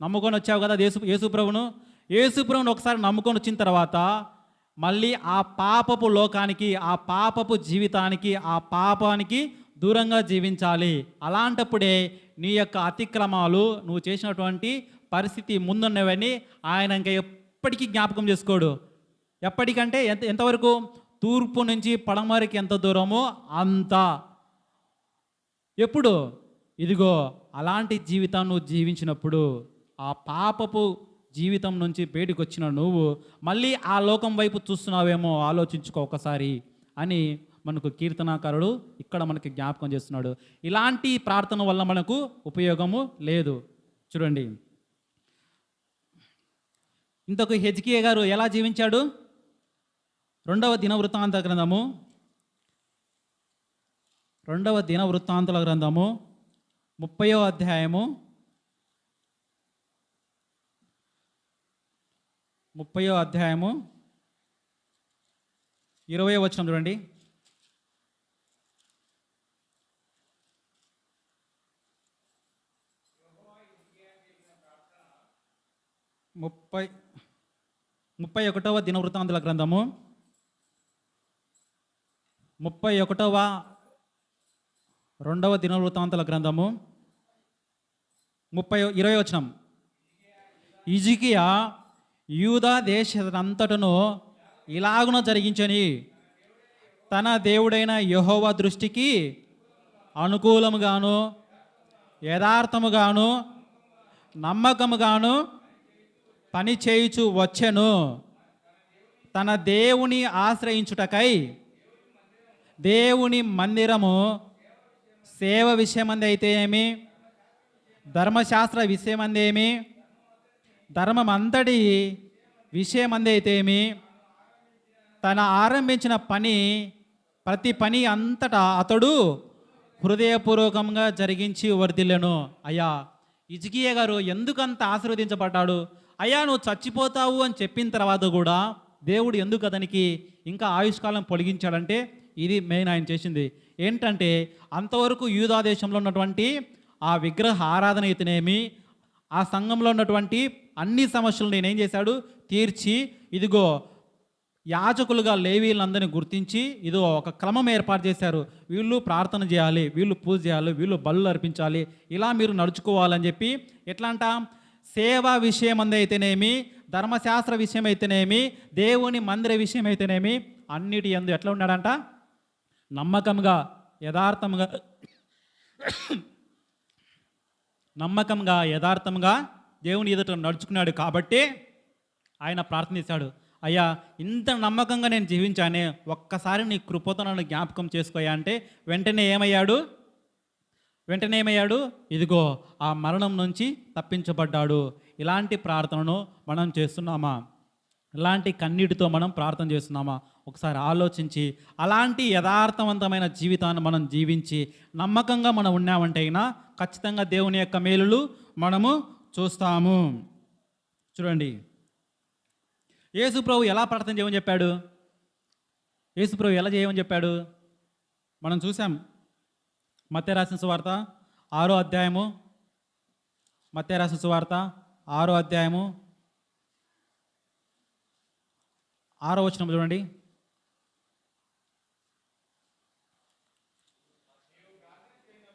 నమ్ముకొని వచ్చావు కదా యేసుప్రభును ఒకసారి నమ్ముకొని వచ్చిన తర్వాత మళ్ళీ ఆ పాపపు లోకానికి, ఆ పాపపు జీవితానికి, ఆ పాపానికి దూరంగా జీవించాలి. అలాంటప్పుడే నీ యొక్క అతిక్రమాలు, నువ్వు చేసినటువంటి పరిస్థితి ముందున్నవన్నీ ఆయన ఇంకా ఎప్పటికీ జ్ఞాపకం చేసుకోడు. ఎప్పటికంటే ఎంతవరకు? తూర్పు నుంచి పడమరికి ఎంత దూరమో అంత. ఎప్పుడు? ఇదిగో అలాంటి జీవితాన్ని నువ్వు జీవించినప్పుడు, ఆ పాపపు జీవితం నుంచి బయటకు వచ్చిన నువ్వు మళ్ళీ ఆ లోకం వైపు చూస్తున్నావేమో ఆలోచించుకో ఒకసారి అని మనకు కీర్తనాకారుడు ఇక్కడ మనకి జ్ఞాపకం చేస్తున్నాడు. ఇలాంటి ప్రార్థన వల్ల మనకు ఉపయోగము లేదు. చూడండి, ఇంతకు హెజ్కియా గారు ఎలా జీవించాడు? రెండవ దినవృత్తాంత గ్రంథము 30వ అధ్యాయము 20వ వచనం చూడండి. 31వ దినవృత్తాంతాల గ్రంథము 2వ దినవృత్తాంతాల గ్రంథము 20వ వచనం. హిజ్కియా యూదా దేశమంతటను ఇలాగున జరిగించని తన దేవుడైన యెహోవా దృష్టికి అనుకూలముగాను యథార్థముగాను నమ్మకముగాను పని చేయుచు వచ్చెను. తన దేవుని ఆశ్రయించుటకై దేవుని మందిరము సేవ విషయమంది అయితేనేమి, ధర్మశాస్త్ర విషయమందేమి, ధర్మమంతటి విషయమంది అయితేమి, తన ఆరంభించిన ప్రతి పని అంతటా అతడు హృదయపూర్వకంగా జరిగించి వర్ధిల్లెను. అయ్యా, హిజ్కియా గారు ఎందుకంత ఆశీర్వదించబడ్డాడు? అయ్యా, నువ్వు చచ్చిపోతావు అని చెప్పిన తర్వాత కూడా దేవుడు ఎందుకు అతనికి ఇంకా ఆయుష్కాలం పొడిగించాడంటే ఇది మెయిన్ ఆయన చేసింది ఏంటంటే, అంతవరకు యూదా దేశంలో ఉన్నటువంటి ఆ విగ్రహ ఆరాధన అయితేనేమి, ఆ సంఘంలో ఉన్నటువంటి అన్ని సమస్యలు నేనేం చేశాడు తీర్చి, ఇదిగో యాజకులుగా లేవీలందరినీ గుర్తించి ఇదో ఒక క్రమం ఏర్పాటు చేశారు. వీళ్ళు ప్రార్థన చేయాలి, వీళ్ళు పూజ చేయాలి, వీళ్ళు బలులు అర్పించాలి, ఇలా మీరు నడుచుకోవాలని చెప్పి. ఎట్లా అంట? సేవా విషయం అయితేనేమి, ధర్మశాస్త్ర విషయం అయితేనేమి, దేవుని మందిర విషయం అయితేనేమి, అన్నిటి యందు ఎట్లా ఉన్నాడంట? నమ్మకంగా యథార్థంగా దేవుని ఎదుట నడుచుకున్నాడు. కాబట్టి ఆయన ప్రార్థన చేశాడు, అయ్యా, ఇంత నమ్మకంగా నేను జీవించానే, ఒక్కసారి నీ కృపతో నన్ను జ్ఞాపకం చేసుకోయా అంటే వెంటనే ఏమయ్యాడు? ఇదిగో ఆ మరణం నుంచి తప్పించబడ్డాడు. ఇలాంటి ప్రార్థనను మనం చేస్తున్నామా? ఇలాంటి కన్నీటితో మనం ప్రార్థన చేస్తున్నామా? ఒకసారి ఆలోచించి అలాంటి యథార్థవంతమైన జీవితాన్ని మనం జీవించి నమ్మకంగా మనం ఉన్నామంటే అయినా ఖచ్చితంగా దేవుని యొక్క మేలులు మనము చూస్తాము. చూడండి, యేసు ప్రభు ఎలా ప్రార్థన చేయమని చెప్పాడు? యేసు ప్రభు ఎలా చేయమని చెప్పాడు మనం చూసాం. మత్తయి రాసిన సువార్త 6వ అధ్యాయము, 6వ వచనం చూడండి.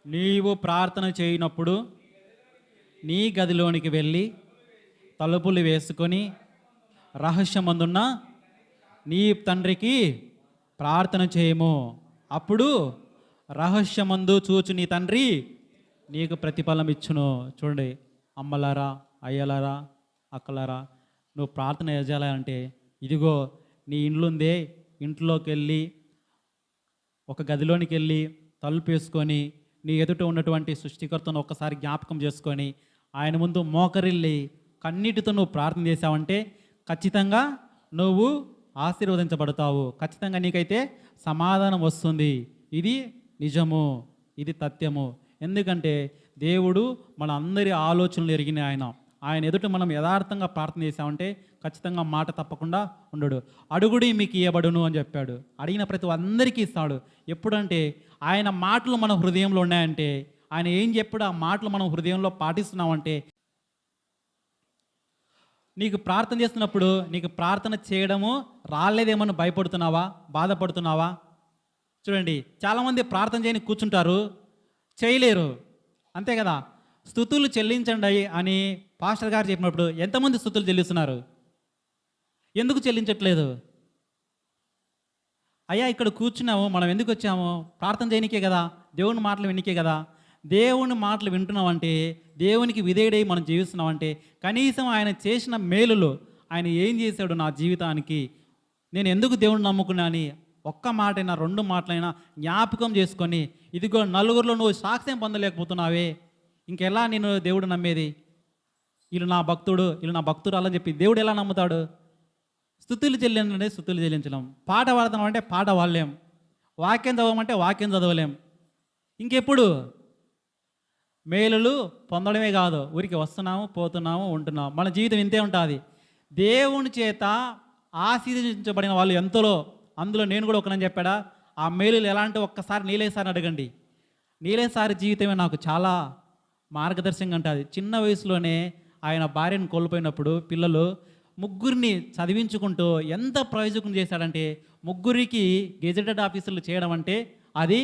నీవు ప్రార్థన చేయనప్పుడు నీ గదిలోనికి వెళ్ళి తలుపులు వేసుకొని రహస్యమందున్న నీ తండ్రికి ప్రార్థన చేయము. అప్పుడు రహస్యమందు చూచు నీ తండ్రి నీకు ప్రతిఫలం ఇచ్చును. చూడండి, అమ్మలారా, అయ్యలారా, అక్కలారా, నువ్వు ప్రార్థన చేయాలంటే ఇదిగో నీ ఇండ్లుందే, ఇంట్లోకి వెళ్ళి ఒక గదిలోనికి వెళ్ళి తలుపు వేసుకొని నీ ఎదుట ఉన్నటువంటి సృష్టికర్తను ఒక్కసారి జ్ఞాపకం చేసుకొని ఆయన ముందు మోకరిల్లి కన్నీటితో నువ్వు ప్రార్థన చేసావంటే ఖచ్చితంగా నువ్వు ఆశీర్వదించబడతావు. ఖచ్చితంగా నీకైతే సమాధానం వస్తుంది. ఇది నిజము, ఇది తథ్యము. ఎందుకంటే దేవుడు మన అందరి ఆలోచనలు ఎరిగిన ఆయన ఎదుట మనం యథార్థంగా ప్రార్థన చేసామంటే ఖచ్చితంగా మాట తప్పకుండా ఉండడు. అడుగుడి మీకు ఇవ్వబడును అని చెప్పాడు. అడిగిన ప్రతి అందరికీ ఇస్తాడు. ఎప్పుడంటే ఆయన మాటలు మన హృదయంలో ఉన్నాయంటే, ఆయన ఏం చెప్పాడు ఆ మాటలు మనం హృదయంలో పాటిస్తున్నామంటే, నీకు ప్రార్థన చేస్తున్నప్పుడు నీకు ప్రార్థన చేయడము రాలేదేమని భయపడుతున్నావా, బాధపడుతున్నావా? చూడండి, చాలామంది ప్రార్థన చేయని కూర్చుంటారు, చేయలేరు, అంతే కదా. స్తుతులు చెల్లించండి అని పాస్టర్ గారు చెప్పినప్పుడు ఎంతమంది స్తుతులు చెల్లిస్తున్నారు? ఎందుకు చెల్లించట్లేదు? అయ్యా, ఇక్కడ కూర్చున్నాము, మనం ఎందుకు వచ్చాము? ప్రార్థన చేయనికే కదా, దేవుని మాటలు వినికే కదా. దేవుని మాటలు వింటున్నామంటే, దేవునికి విధేయుడై మనం జీవిస్తున్నామంటే, కనీసం ఆయన చేసిన మేలులు, ఆయన ఏం చేశాడు నా జీవితానికి, నేను ఎందుకు దేవుడిని నమ్ముకున్నా అని ఒక్క మాటైనా 2 మాటలైనా జ్ఞాపకం చేసుకొని, ఇదిగో నలుగురిలో నువ్వు సాక్ష్యం పొందలేకపోతున్నావే, ఇంకెలా నేను దేవుడు నమ్మేది? వీళ్ళు నా భక్తుడు, వీళ్ళు నా భక్తురాలు అని చెప్పి దేవుడు ఎలా నమ్ముతాడు? స్తుతులు చెల్లించండి, స్తుతులు చెల్లించలేం. పాట పాడతాం అంటే పాట పాడలేం. వాక్యం చదవమంటే వాక్యం చదవలేం. ఇంకెప్పుడు మేలులు పొందడమే కాదు, ఊరికి వస్తున్నాము, పోతున్నాము, ఉంటున్నాము. మన జీవితం ఇంతే ఉంటుంది. దేవుని చేత ఆశీర్వదించబడిన వాళ్ళు ఎంతలో, అందులో నేను కూడా ఒకనని చెప్పాడా? ఆ మేలులు ఎలాంటి ఒక్కసారి నీలేసారిని అడగండి. నీలేసారి జీవితమే నాకు చాలా మార్గదర్శకంగా ఉంటుంది. చిన్న వయసులోనే ఆయన భార్యను కోల్పోయినప్పుడు పిల్లలు ముగ్గురిని చదివించుకుంటూ ఎంత ప్రయోజకం చేశాడంటే, ముగ్గురికి గెజెటెడ్ ఆఫీసర్లు చేయడం అంటే అది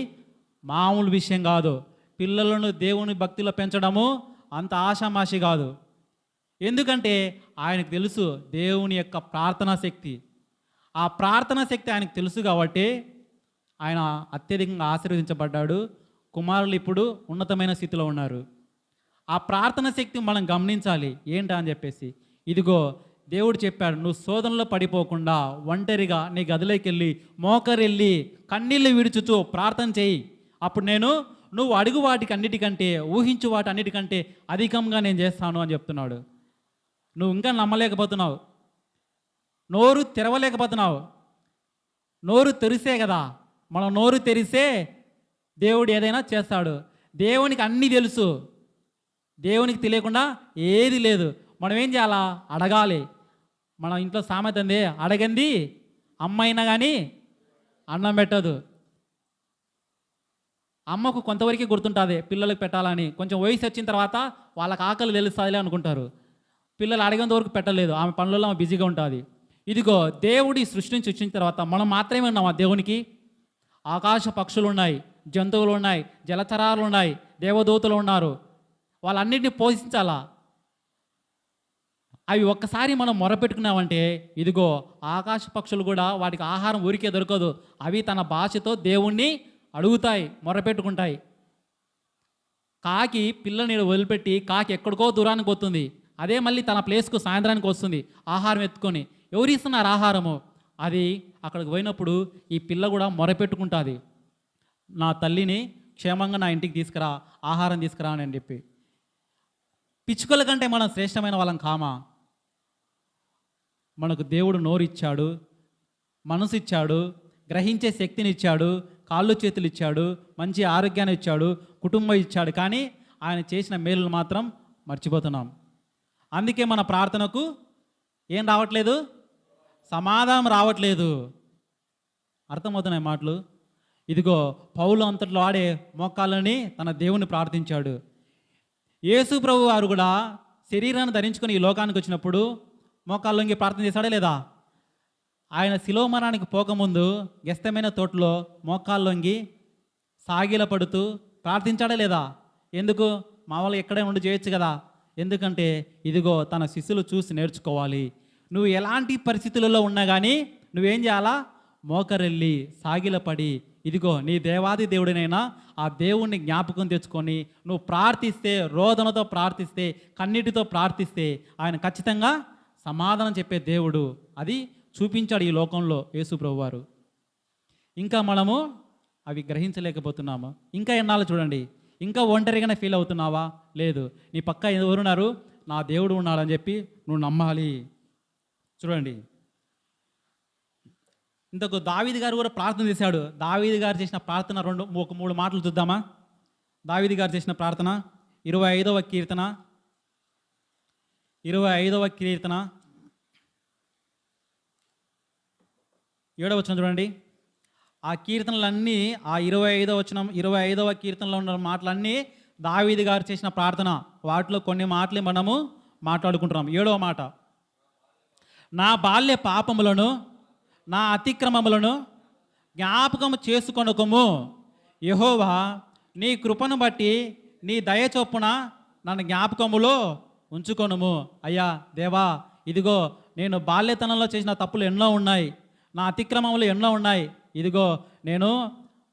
మామూలు విషయం కాదు. పిల్లలను దేవుని భక్తిలో పెంచడము అంత ఆషామాషి కాదు. ఎందుకంటే ఆయనకు తెలుసు దేవుని యొక్క ప్రార్థనా శక్తి. ఆ ప్రార్థనా శక్తి ఆయనకు తెలుసు కాబట్టి ఆయన అత్యధికంగా ఆశీర్వదించబడ్డాడు. కుమారులు ఇప్పుడు ఉన్నతమైన స్థితిలో ఉన్నారు. ఆ ప్రార్థన శక్తి మనం గమనించాలి. ఏంటా అని చెప్పేసి, ఇదిగో దేవుడు చెప్పాడు, నువ్వు శోధనలో పడిపోకుండా ఒంటరిగా నీ గదిలోకి వెళ్ళి మోకరెళ్ళి కన్నీళ్ళు విడుచుచు ప్రార్థన చేయి. అప్పుడు నువ్వు అడుగు వాటికి అన్నిటికంటే, ఊహించు వాటి అన్నిటికంటే అధికంగా నేను చేస్తాను అని చెప్తున్నాడు. నువ్వు ఇంకా నమ్మలేకపోతున్నావు, నోరు తెరవలేకపోతున్నావు. నోరు తెరిసే కదా, మనం నోరు తెరిసే దేవుడు ఏదైనా చేస్తాడు. దేవునికి అన్నీ తెలుసు, దేవునికి తెలియకుండా ఏది లేదు. మనం ఏం చేయాలా? అడగాలి. మన ఇంట్లో సామెత ఉంది, అడగంది అమ్మ అయినా కానీ అన్నం పెట్టదు. అమ్మకు కొంతవరకే గుర్తుంటుంది పిల్లలకు పెట్టాలని. కొంచెం వయసు వచ్చిన తర్వాత వాళ్ళకి ఆకలి తెలుస్తుందిలే అనుకుంటారు. పిల్లలు అడిగేంత వరకు పెట్టలేదు, ఆమె పనులలో ఆమె బిజీగా ఉంటుంది. ఇదిగో దేవుడి సృష్టించి వచ్చిన తర్వాత మనం మాత్రమే ఉన్నాం. ఆ దేవునికి ఆకాశ పక్షులు ఉన్నాయి, జంతువులు ఉన్నాయి, జలచరాలు ఉన్నాయి, దేవదూతలు ఉన్నారు. వాళ్ళన్నింటినీ పోషించాలా. అవి ఒక్కసారి మనం మొరపెట్టుకున్నామంటే, ఇదిగో ఆకాశ పక్షులు కూడా వాటికి ఆహారం ఊరికే దొరకదు. అవి తన భాషతో దేవుణ్ణి అడుగుతాయి, మొరపెట్టుకుంటాయి. కాకి పిల్లని వదిలిపెట్టి కాకి ఎక్కడికో దూరానికి పోతుంది. అదే మళ్ళీ తన ప్లేస్కు సాయంత్రానికి వస్తుంది ఆహారం ఎత్తుకొని. ఎవరు ఇస్తున్నారు ఆహారము? అది అక్కడికి పోయినప్పుడు ఈ పిల్ల కూడా మొరపెట్టుకుంటుంది, నా తల్లిని క్షేమంగా నా ఇంటికి తీసుకురా, ఆహారం తీసుకురా అని చెప్పి. పిచ్చుకల కంటే మనం శ్రేష్టమైన వాళ్ళం కామా? మనకు దేవుడు నోరు ఇచ్చాడు, మనసు ఇచ్చాడు, గ్రహించే శక్తిని ఇచ్చాడు, కాళ్ళు చేతులు ఇచ్చాడు, మంచి ఆరోగ్యాన్ని ఇచ్చాడు, కుటుంబం ఇచ్చాడు. కానీ ఆయన చేసిన మేలులు మాత్రం మర్చిపోతున్నాం. అందుకే మన ప్రార్థనకు ఏం రావట్లేదు? సమాధానం రావట్లేదు. అర్థమవుతున్నాయి మాటలు? ఇదిగో పౌలు అంతట్లో ఆడే మోకాళ్ళని తన దేవుని ప్రార్థించాడు. యేసు ప్రభు వారు కూడా శరీరాన్ని ధరించుకొని ఈ లోకానికి వచ్చినప్పుడు మోకాళ్ళొంగి ప్రార్థన చేశాడా లేదా? ఆయన శిలువ మరణానికి పోకముందు గెస్తమైన తోటలో మోకాళ్ళొంగి సాగిల పడుతూ ప్రార్థించాడా లేదా? ఎందుకు? మామూలుగా ఎక్కడే ఉండి చేయొచ్చు కదా. ఎందుకంటే ఇదిగో తన శిష్యులు చూసి నేర్చుకోవాలి. నువ్వు ఎలాంటి పరిస్థితులలో ఉన్నా కానీ నువ్వేం చేయాలా? మోకరెళ్ళి సాగిలపడి ఇదిగో నీ దేవాది దేవుడినైనా ఆ దేవుణ్ణి జ్ఞాపకం తెచ్చుకొని నువ్వు ప్రార్థిస్తే, రోదనతో ప్రార్థిస్తే, కన్నీటితో ప్రార్థిస్తే ఆయన ఖచ్చితంగా సమాధానం చెప్పే దేవుడు. అది చూపించాడు ఈ లోకంలో యేసు ప్రభు వారు. ఇంకా మనము అవి గ్రహించలేకపోతున్నాము. ఇంకా ఎన్నాళ్ళు చూడండి, ఇంకా ఒంటరిగానే ఫీల్ అవుతున్నావా? లేదు, నీ పక్క ఎవరున్నారు? నా దేవుడు ఉన్నాడని చెప్పి నువ్వు నమ్మాలి. చూడండి, ఇంతకు దావీదు గారు కూడా ప్రార్థన చేశాడు. దావీదు గారు చేసిన ప్రార్థన 3 మాటలు చూద్దామా? దావీదు గారు చేసిన ప్రార్థన 25వ కీర్తన 7వ వచనం చూడండి. ఆ కీర్తనలన్నీ ఆ 25వ కీర్తనలో ఉన్న మాటలన్నీ దావీదు గారు చేసిన ప్రార్థన. వాటిలో కొన్ని మాటలు మనము మాట్లాడుకుంటున్నాం. 7వ మాట, నా బాల్య పాపములను నా అతిక్రమములను జ్ఞాపకము చేసుకొనకము, యెహోవా నీ కృపను బట్టి నీ దయ చొప్పున నన్ను జ్ఞాపకములో ఉంచుకొనుము. అయ్యా దేవా, ఇదిగో నేను బాల్యతనంలో చేసిన తప్పులు ఎన్నో ఉన్నాయి, నా అతిక్రమములు ఎన్నో ఉన్నాయి. ఇదిగో నేను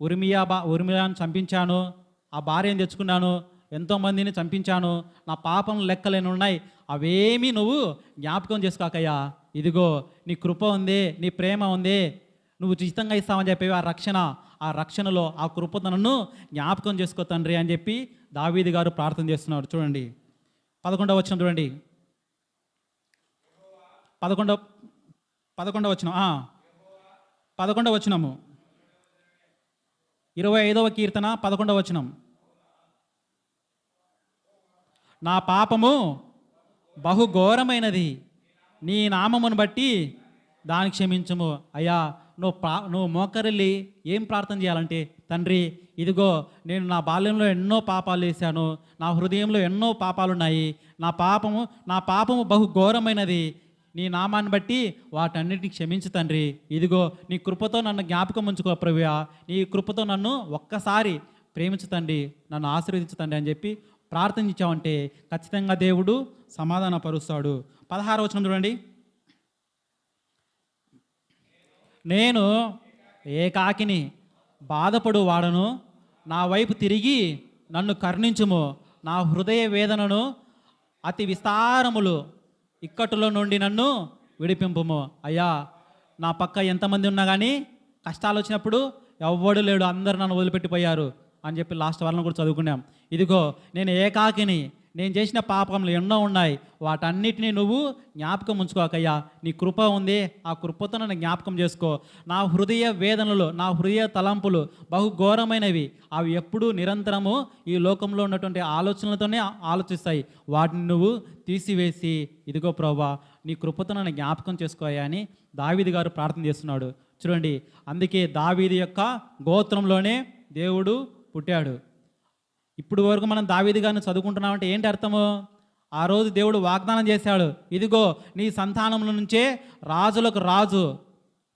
ఉరిమియాను చంపించాను, ఆ భార్యను తెచ్చుకున్నాను, ఎంతోమందిని చంపించాను, నా పాపం లెక్కలేని ఉన్నాయి, అవేమీ నువ్వు జ్ఞాపకం చేసుకోకయ్యా. ఇదిగో నీ కృప ఉంది, నీ ప్రేమ ఉంది, నువ్వు ఉచితంగా ఇస్తామని చెప్పేవి ఆ రక్షణలో ఆ కృపతో నన్ను జ్ఞాపకం చేసుకో తండ్రి అని చెప్పి దావీదు గారు ప్రార్థన చేస్తున్నారు. చూడండి 11వ వచనం చూడండి. 11వ వచనం 11వ వచనము 25వ కీర్తన 11వ వచనం. నా పాపము బహుఘోరమైనది, నీ నామమును బట్టి దాన్ని క్షమించుము. అయ్యా నువ్వు మోకరిల్లి ఏం ప్రార్థన చేయాలంటే, తండ్రి ఇదిగో నేను నా బాల్యంలో ఎన్నో పాపాలు చేశాను, నా హృదయంలో ఎన్నో పాపాలున్నాయి, నా పాపము బహుఘోరమైనది, నీ నామాన్ని బట్టి వాటన్నిటిని క్షమించు తండ్రి. ఇదిగో నీ కృపతో నన్ను జ్ఞాపకం ఉంచుకో ప్రభువా, నీ కృపతో నన్ను ఒక్కసారి ప్రేమించు తండ్రి, నన్ను ఆశీర్వదించు తండ్రి అని చెప్పి ప్రార్థించామంటే ఖచ్చితంగా దేవుడు సమాధానపరుస్తాడు. 16వ వచనం చూడండి. నేను ఏకాకిని బాధపడు వాడను, నా వైపు తిరిగి నన్ను కరుణించుము, నా హృదయ వేదనను అతి విస్తారములు ఇక్కట్టులో నుండి నన్ను విడిపింపుము. అయ్యా నా పక్క ఎంతమంది ఉన్నా కానీ కష్టాలు వచ్చినప్పుడు ఎవ్వడు లేడు, అందరు నన్ను వదిలిపెట్టిపోయారు అని చెప్పి లాస్ట్ వారం కూడా చదువుకున్నాం. ఇదిగో నేను ఏకాకిని, నేను చేసిన పాపములు ఎన్నో ఉన్నాయి, వాటన్నిటినీ నువ్వు జ్ఞాపకం ఉంచుకోకయ్యా, నీ కృప ఉంది, ఆ కృపతో నన్ను జ్ఞాపకం చేసుకో. నా హృదయ వేదనలు, నా హృదయ తలంపులు బహుఘోరమైనవి, అవి ఎప్పుడూ నిరంతరము ఈ లోకంలో ఉన్నటువంటి ఆలోచనలతోనే ఆలోచిస్తాయి, వాటిని నువ్వు తీసివేసి ఇదిగో ప్రభువా నీ కృపతో నన్ను జ్ఞాపకం చేసుకోయా అని దావీదు గారు ప్రార్థన చేస్తున్నాడు. చూడండి, అందుకే దావీదు యొక్క గోత్రంలోనే దేవుడు పుట్టాడు. ఇప్పుడు వరకు మనం దావీదు గారిని చదువుకుంటున్నామంటే ఏంటి అర్థము? ఆ రోజు దేవుడు వాగ్దానం చేశాడు, ఇదిగో నీ సంతానముల నుంచే రాజులకు రాజు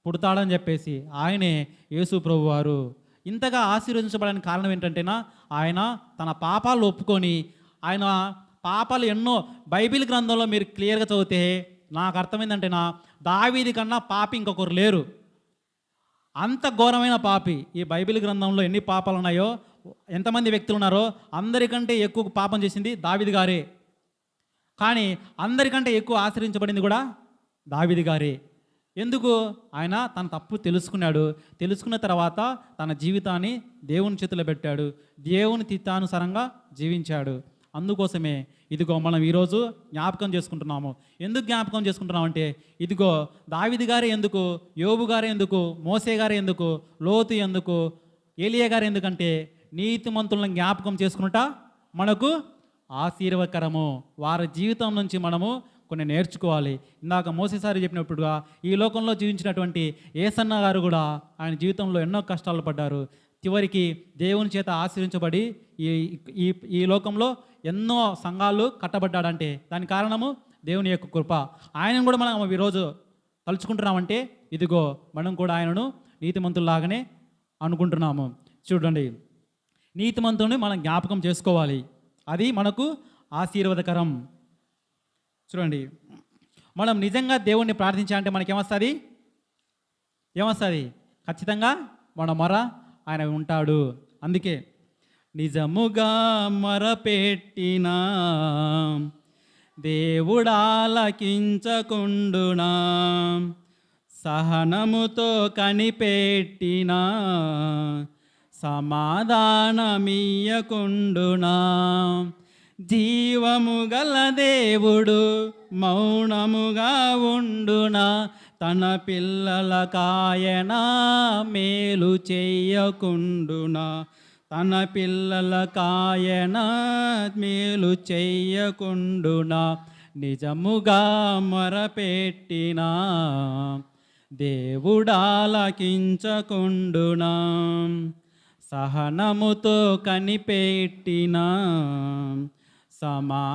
పుడతాడని చెప్పేసి. ఆయనే యేసు ప్రభువారు. ఇంతగా ఆశీర్వదించబడడానికి కారణం ఏంటంటేనా, ఆయన తన పాపాలు ఒప్పుకొని, ఆయన పాపాలు ఎన్నో బైబిల్ గ్రంథంలో మీరు క్లియర్గా చదివితే నాకు అర్థమైందంటేనా, దావీదు కన్నా పాపి ఇంకొకరు లేరు. అంత ఘోరమైన పాపి. ఈ బైబిల్ గ్రంథంలో ఎన్ని పాపాలు ఉన్నాయో, ఎంతమంది వ్యక్తులు ఉన్నారో, అందరికంటే ఎక్కువ పాపం చేసింది దావీదు గారే. కానీ అందరికంటే ఎక్కువ ఆశ్రయించబడింది కూడా దావీదు గారే. ఎందుకు? ఆయన తన తప్పు తెలుసుకున్నాడు. తెలుసుకున్న తర్వాత తన జీవితాన్ని దేవుని చేతిలో పెట్టాడు, దేవుని చిత్తానుసారంగా జీవించాడు. అందుకోసమే ఇదిగో మనం ఈరోజు జ్ఞాపకం చేసుకుంటున్నాము. ఎందుకు జ్ఞాపకం చేసుకుంటున్నామంటే, ఇదిగో దావీదు గారే ఎందుకు, యోబు గారే ఎందుకు, మోసే గారే ఎందుకు, లోతు ఎందుకు, ఏలియా గారు ఎందుకంటే నీతిమంతులను జ్ఞాపకం చేసుకుంటా మనకు ఆశీర్వకరము. వారి జీవితం నుంచి మనము కొన్ని నేర్చుకోవాలి. ఇందాక మోసేసారి చెప్పినప్పుడుగా ఈ లోకంలో జీవించినటువంటి ఏసన్న గారు కూడా ఆయన జీవితంలో ఎన్నో కష్టాలు పడ్డారు. చివరికి దేవుని చేత ఆశీర్వించబడి ఈ లోకంలో ఎన్నో సంఘాలు కట్టబడ్డాడంటే దానికి కారణము దేవుని యొక్క కృప. ఆయనను కూడా మనం ఈరోజు తలుచుకుంటున్నామంటే ఇదిగో మనం కూడా ఆయనను నీతిమంతుల్లాగానే అనుకుంటున్నాము. చూడండి, నీతిమంతుని మనం జ్ఞాపకం చేసుకోవాలి, అది మనకు ఆశీర్వాదకరం. చూడండి, మనం నిజంగా దేవుణ్ణి ప్రార్థించాలంటే మనకేమొస్తుంది? ఖచ్చితంగా మన మొర ఆయన ఉంటాడు. అందుకే నిజముగా మొరపెట్టినా దేవుడాలకించకుండునా, సహనముతో కనిపెట్టినా సమాధానమియ్యకుండునా. జీవము గల దేవుడు మౌనముగా ఉండునా, తన పిల్లల కాయన మేలు చెయ్యకుండునా, తన పిల్లల కాయన మేలు చెయ్యకుండునా. నిజముగా మొరపెట్టినా దేవుడాలకించకుండునా, సహనముతో కనిపెట్టినా సమాధానమియ్యకుండునా.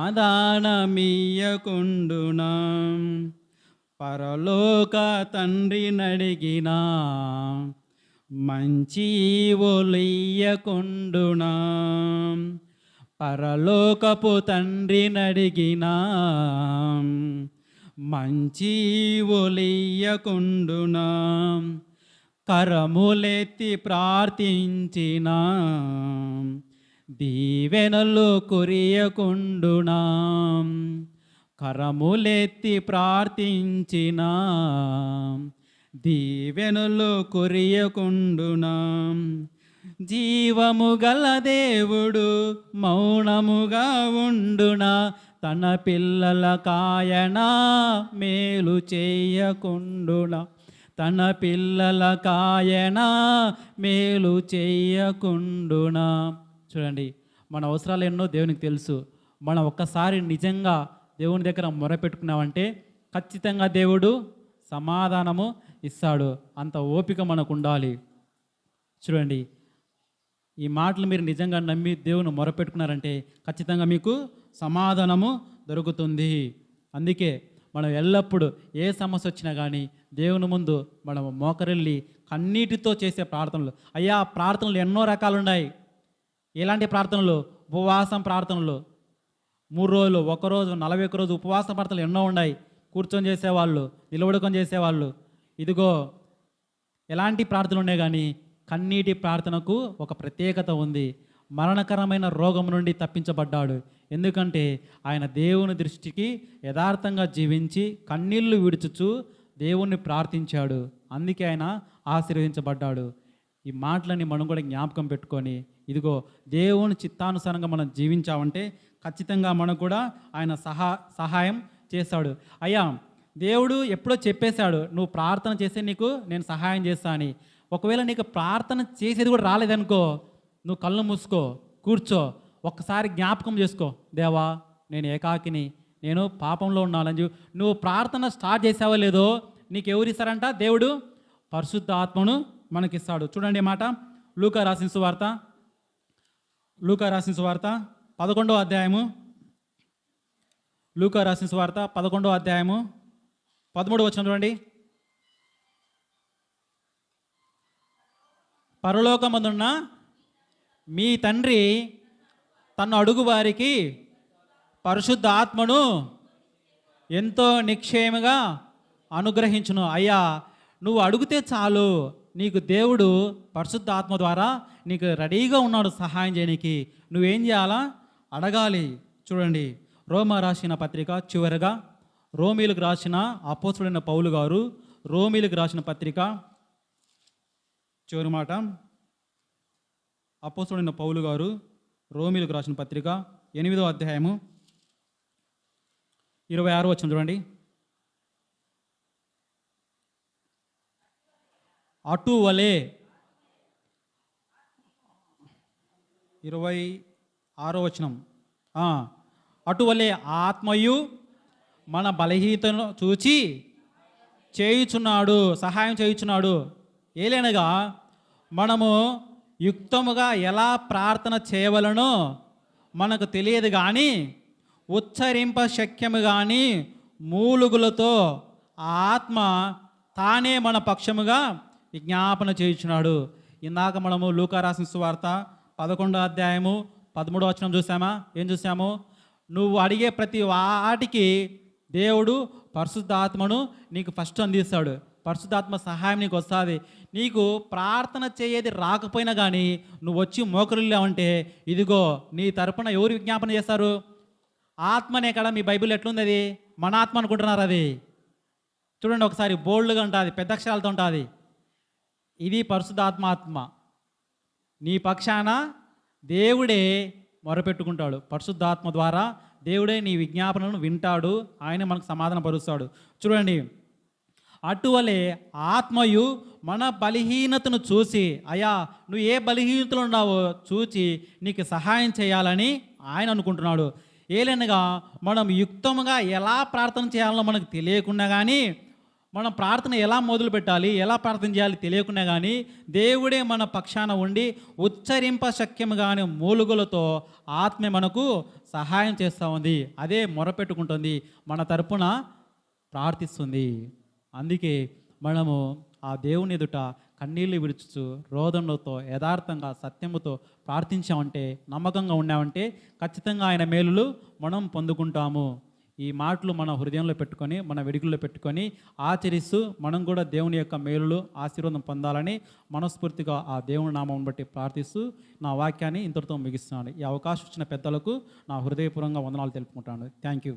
పరలోక తండ్రి నడిగినా మంచి ఒలియ్యకుండునా, పరలోకపు తండ్రి నడిగినా మంచి ఒలియ్యకుండునా. కరములెత్తి ప్రార్థించిన దీవెనలు కురియకుండునా, కరములెత్తి ప్రార్థించిన దీవెనలు కురియకుండునా. జీవము గల దేవుడు మౌనముగా ఉండునా, తన పిల్లల కాయన మేలు చేయకుండునా, తన పిల్లల కాయన మేలు చేయకుండునా. చూడండి, మన అవసరాలు ఎన్నో దేవునికి తెలుసు. మనం ఒక్కసారి నిజంగా దేవుని దగ్గర మొరపెట్టుకున్నామంటే ఖచ్చితంగా దేవుడు సమాధానము ఇస్తాడు. అంత ఓపిక మనకు ఉండాలి. చూడండి, ఈ మాటలు మీరు నిజంగా నమ్మి దేవుని మొరపెట్టుకున్నారంటే ఖచ్చితంగా మీకు సమాధానము దొరుకుతుంది. అందుకే మనం ఎల్లప్పుడూ ఏ సమస్య వచ్చినా కానీ దేవుని ముందు మనం మోకరిల్లి కన్నీటితో చేసే ప్రార్థనలు. అయ్యా, ప్రార్థనలు ఎన్నో రకాలు ఉన్నాయి. ఎలాంటి ప్రార్థనలు? ఉపవాసం ప్రార్థనలు. 3 రోజులు, 1 రోజు, 41 రోజు ఉపవాస ప్రార్థనలు ఎన్నో ఉన్నాయి. కూర్చొని చేసేవాళ్ళు, నిలబడుకొని చేసేవాళ్ళు. ఇదిగో ఎలాంటి ప్రార్థనలు ఉన్నాయి, కానీ కన్నీటి ప్రార్థనకు ఒక ప్రత్యేకత ఉంది. మరణకరమైన రోగం నుండి తప్పించబడ్డాడు. ఎందుకంటే ఆయన దేవుని దృష్టికి యథార్థంగా జీవించి కన్నీళ్లు విడుచుచు దేవుణ్ణి ప్రార్థించాడు. అందుకే ఆయన ఆశీర్వదించబడ్డాడు. ఈ మాటలని మనం కూడా జ్ఞాపకం పెట్టుకొని ఇదిగో దేవుని చిత్తానుసారంగా మనం జీవించామంటే ఖచ్చితంగా మనకు కూడా ఆయన సహాయం చేస్తాడు. అయ్యా, దేవుడు ఎప్పుడో చెప్పేశాడు, నువ్వు ప్రార్థన చేస్తే నీకు నేను సహాయం చేస్తా అని. ఒకవేళ నీకు ప్రార్థన చేసేది కూడా రాలేదనుకో, నువ్వు కళ్ళు మూసుకో, కూర్చో, ఒక్కసారి జ్ఞాపకం చేసుకో, దేవా నేను ఏకాకిని, నేను పాపంలో ఉన్నానని చెప్పి నువ్వు ప్రార్థన స్టార్ట్ చేసావో లేదో నీకు ఎవరు ఇస్తారంట? దేవుడు పరిశుద్ధ ఆత్మను మనకిస్తాడు. చూడండి మాట, లూకా రాసిన సువార్త 11వ అధ్యాయము, లూకా రాసిన సువార్త 11వ అధ్యాయము 13వ వచనం చూడండి. పరలోకమందున్న మీ తండ్రి తను అడుగు వారికి పరిశుద్ధ ఆత్మను ఎంతో నిక్షేమగా అనుగ్రహించును. అయ్యా, నువ్వు అడిగితే చాలు, నీకు దేవుడు పరిశుద్ధ ఆత్మ ద్వారా నీకు రెడీగా ఉన్నాడు సహాయం చేయడానికి. నువ్వేం చేయాలా? అడగాలి. చూడండి, రోమా రాసిన పత్రిక చివరగా రోమీలకు రాసిన అపోస్తుడైన పౌలు గారు రోమీలకు రాసిన పత్రిక చివరి మాట, అపోస్తుడైన పౌలు గారు రోమీలకు రాసిన పత్రిక 8వ అధ్యాయము 26వ వచనం చూడండి. అటువలే 26వ వచనం, అటువలే ఆత్మయు మన బలహీనతను చూచి చేయుచున్నాడు, సహాయం చేయుచున్నాడు. ఏలైనగా మనము యుక్తముగా ఎలా ప్రార్థన చేయవలనో మనకు తెలియదు, కానీ ఉచ్చరింప శక్యము కానీ మూలుగులతో ఆత్మ తానే మన పక్షముగా విజ్ఞాపన చేయుచున్నాడు. ఇందాక మనము లూకా రాసిన సువార్త 11వ అధ్యాయము 13వ వచనం చూసామా? ఏం చూసాము? నువ్వు అడిగే ప్రతి వాటికి దేవుడు పరిశుద్ధాత్మను నీకు ఫస్ట్ అందిస్తాడు. పరిశుద్ధాత్మ సహాయం నీకు వస్తుంది. నీకు ప్రార్థన చేయేది రాకపోయినా కానీ నువ్వు వచ్చి మోకరిల్లావంటే ఇదిగో నీ తరపున ఎవరు విజ్ఞాపన చేస్తారు? ఆత్మనే కదా. మీ బైబిల్ ఎట్లుంది? అది మన ఆత్మ అనుకుంటున్నారు. అది చూడండి ఒకసారి, బోల్డ్గా ఉంటుంది, పెద్ద అక్షరాలతో ఉంటుంది. ఇది పరిశుద్ధాత్మ. నీ పక్షాన దేవుడే మొరపెట్టుకుంటాడు. పరిశుద్ధాత్మ ద్వారా దేవుడే నీ విజ్ఞాపనను వింటాడు. ఆయన మనకు సమాధాన పరుస్తాడు. చూడండి, అటువలే ఆత్మయు మన బలహీనతను చూసి, అయ్యా నువ్వు ఏ బలహీనతలు ఉన్నావో చూచి నీకు సహాయం చేయాలని ఆయన అనుకుంటున్నాడు. ఏలనగా మనం యుక్తముగా ఎలా ప్రార్థన చేయాలో మనకు తెలియకుండా కానీ, మనం ప్రార్థన ఎలా మొదలు పెట్టాలి, ఎలా ప్రార్థన చేయాలి తెలియకుండా కానీ దేవుడే మన పక్షాన ఉండి ఉచ్చరింప శక్యము కాని మూలుగులతో ఆత్మ మనకు సహాయం చేస్తూ ఉంది. అదే మొరపెట్టుకుంటుంది, మన తరపున ప్రార్థిస్తుంది. అందుకే మనము ఆ దేవుని ఎదుట కన్నీళ్ళు విడుచుచు రోదనలతో యథార్థంగా సత్యముతో ప్రార్థించామంటే, నమ్మకంగా ఉన్నామంటే ఖచ్చితంగా ఆయన మేలులు మనం పొందుకుంటాము. ఈ మాటలు మన హృదయంలో పెట్టుకొని, మన వెడుకల్లో పెట్టుకొని ఆచరిస్తూ మనం కూడా దేవుని యొక్క మేలులు ఆశీర్వాదం పొందాలని మనస్ఫూర్తిగా ఆ దేవుని నామం బట్టి ప్రార్థిస్తూ నా వాక్యాన్ని ఇంతటితో ముగిస్తున్నాను. ఈ అవకాశం ఇచ్చిన పెద్దలకు నా హృదయపూర్వకంగా వందనాలు తెలుపుకుంటాను. Thank you.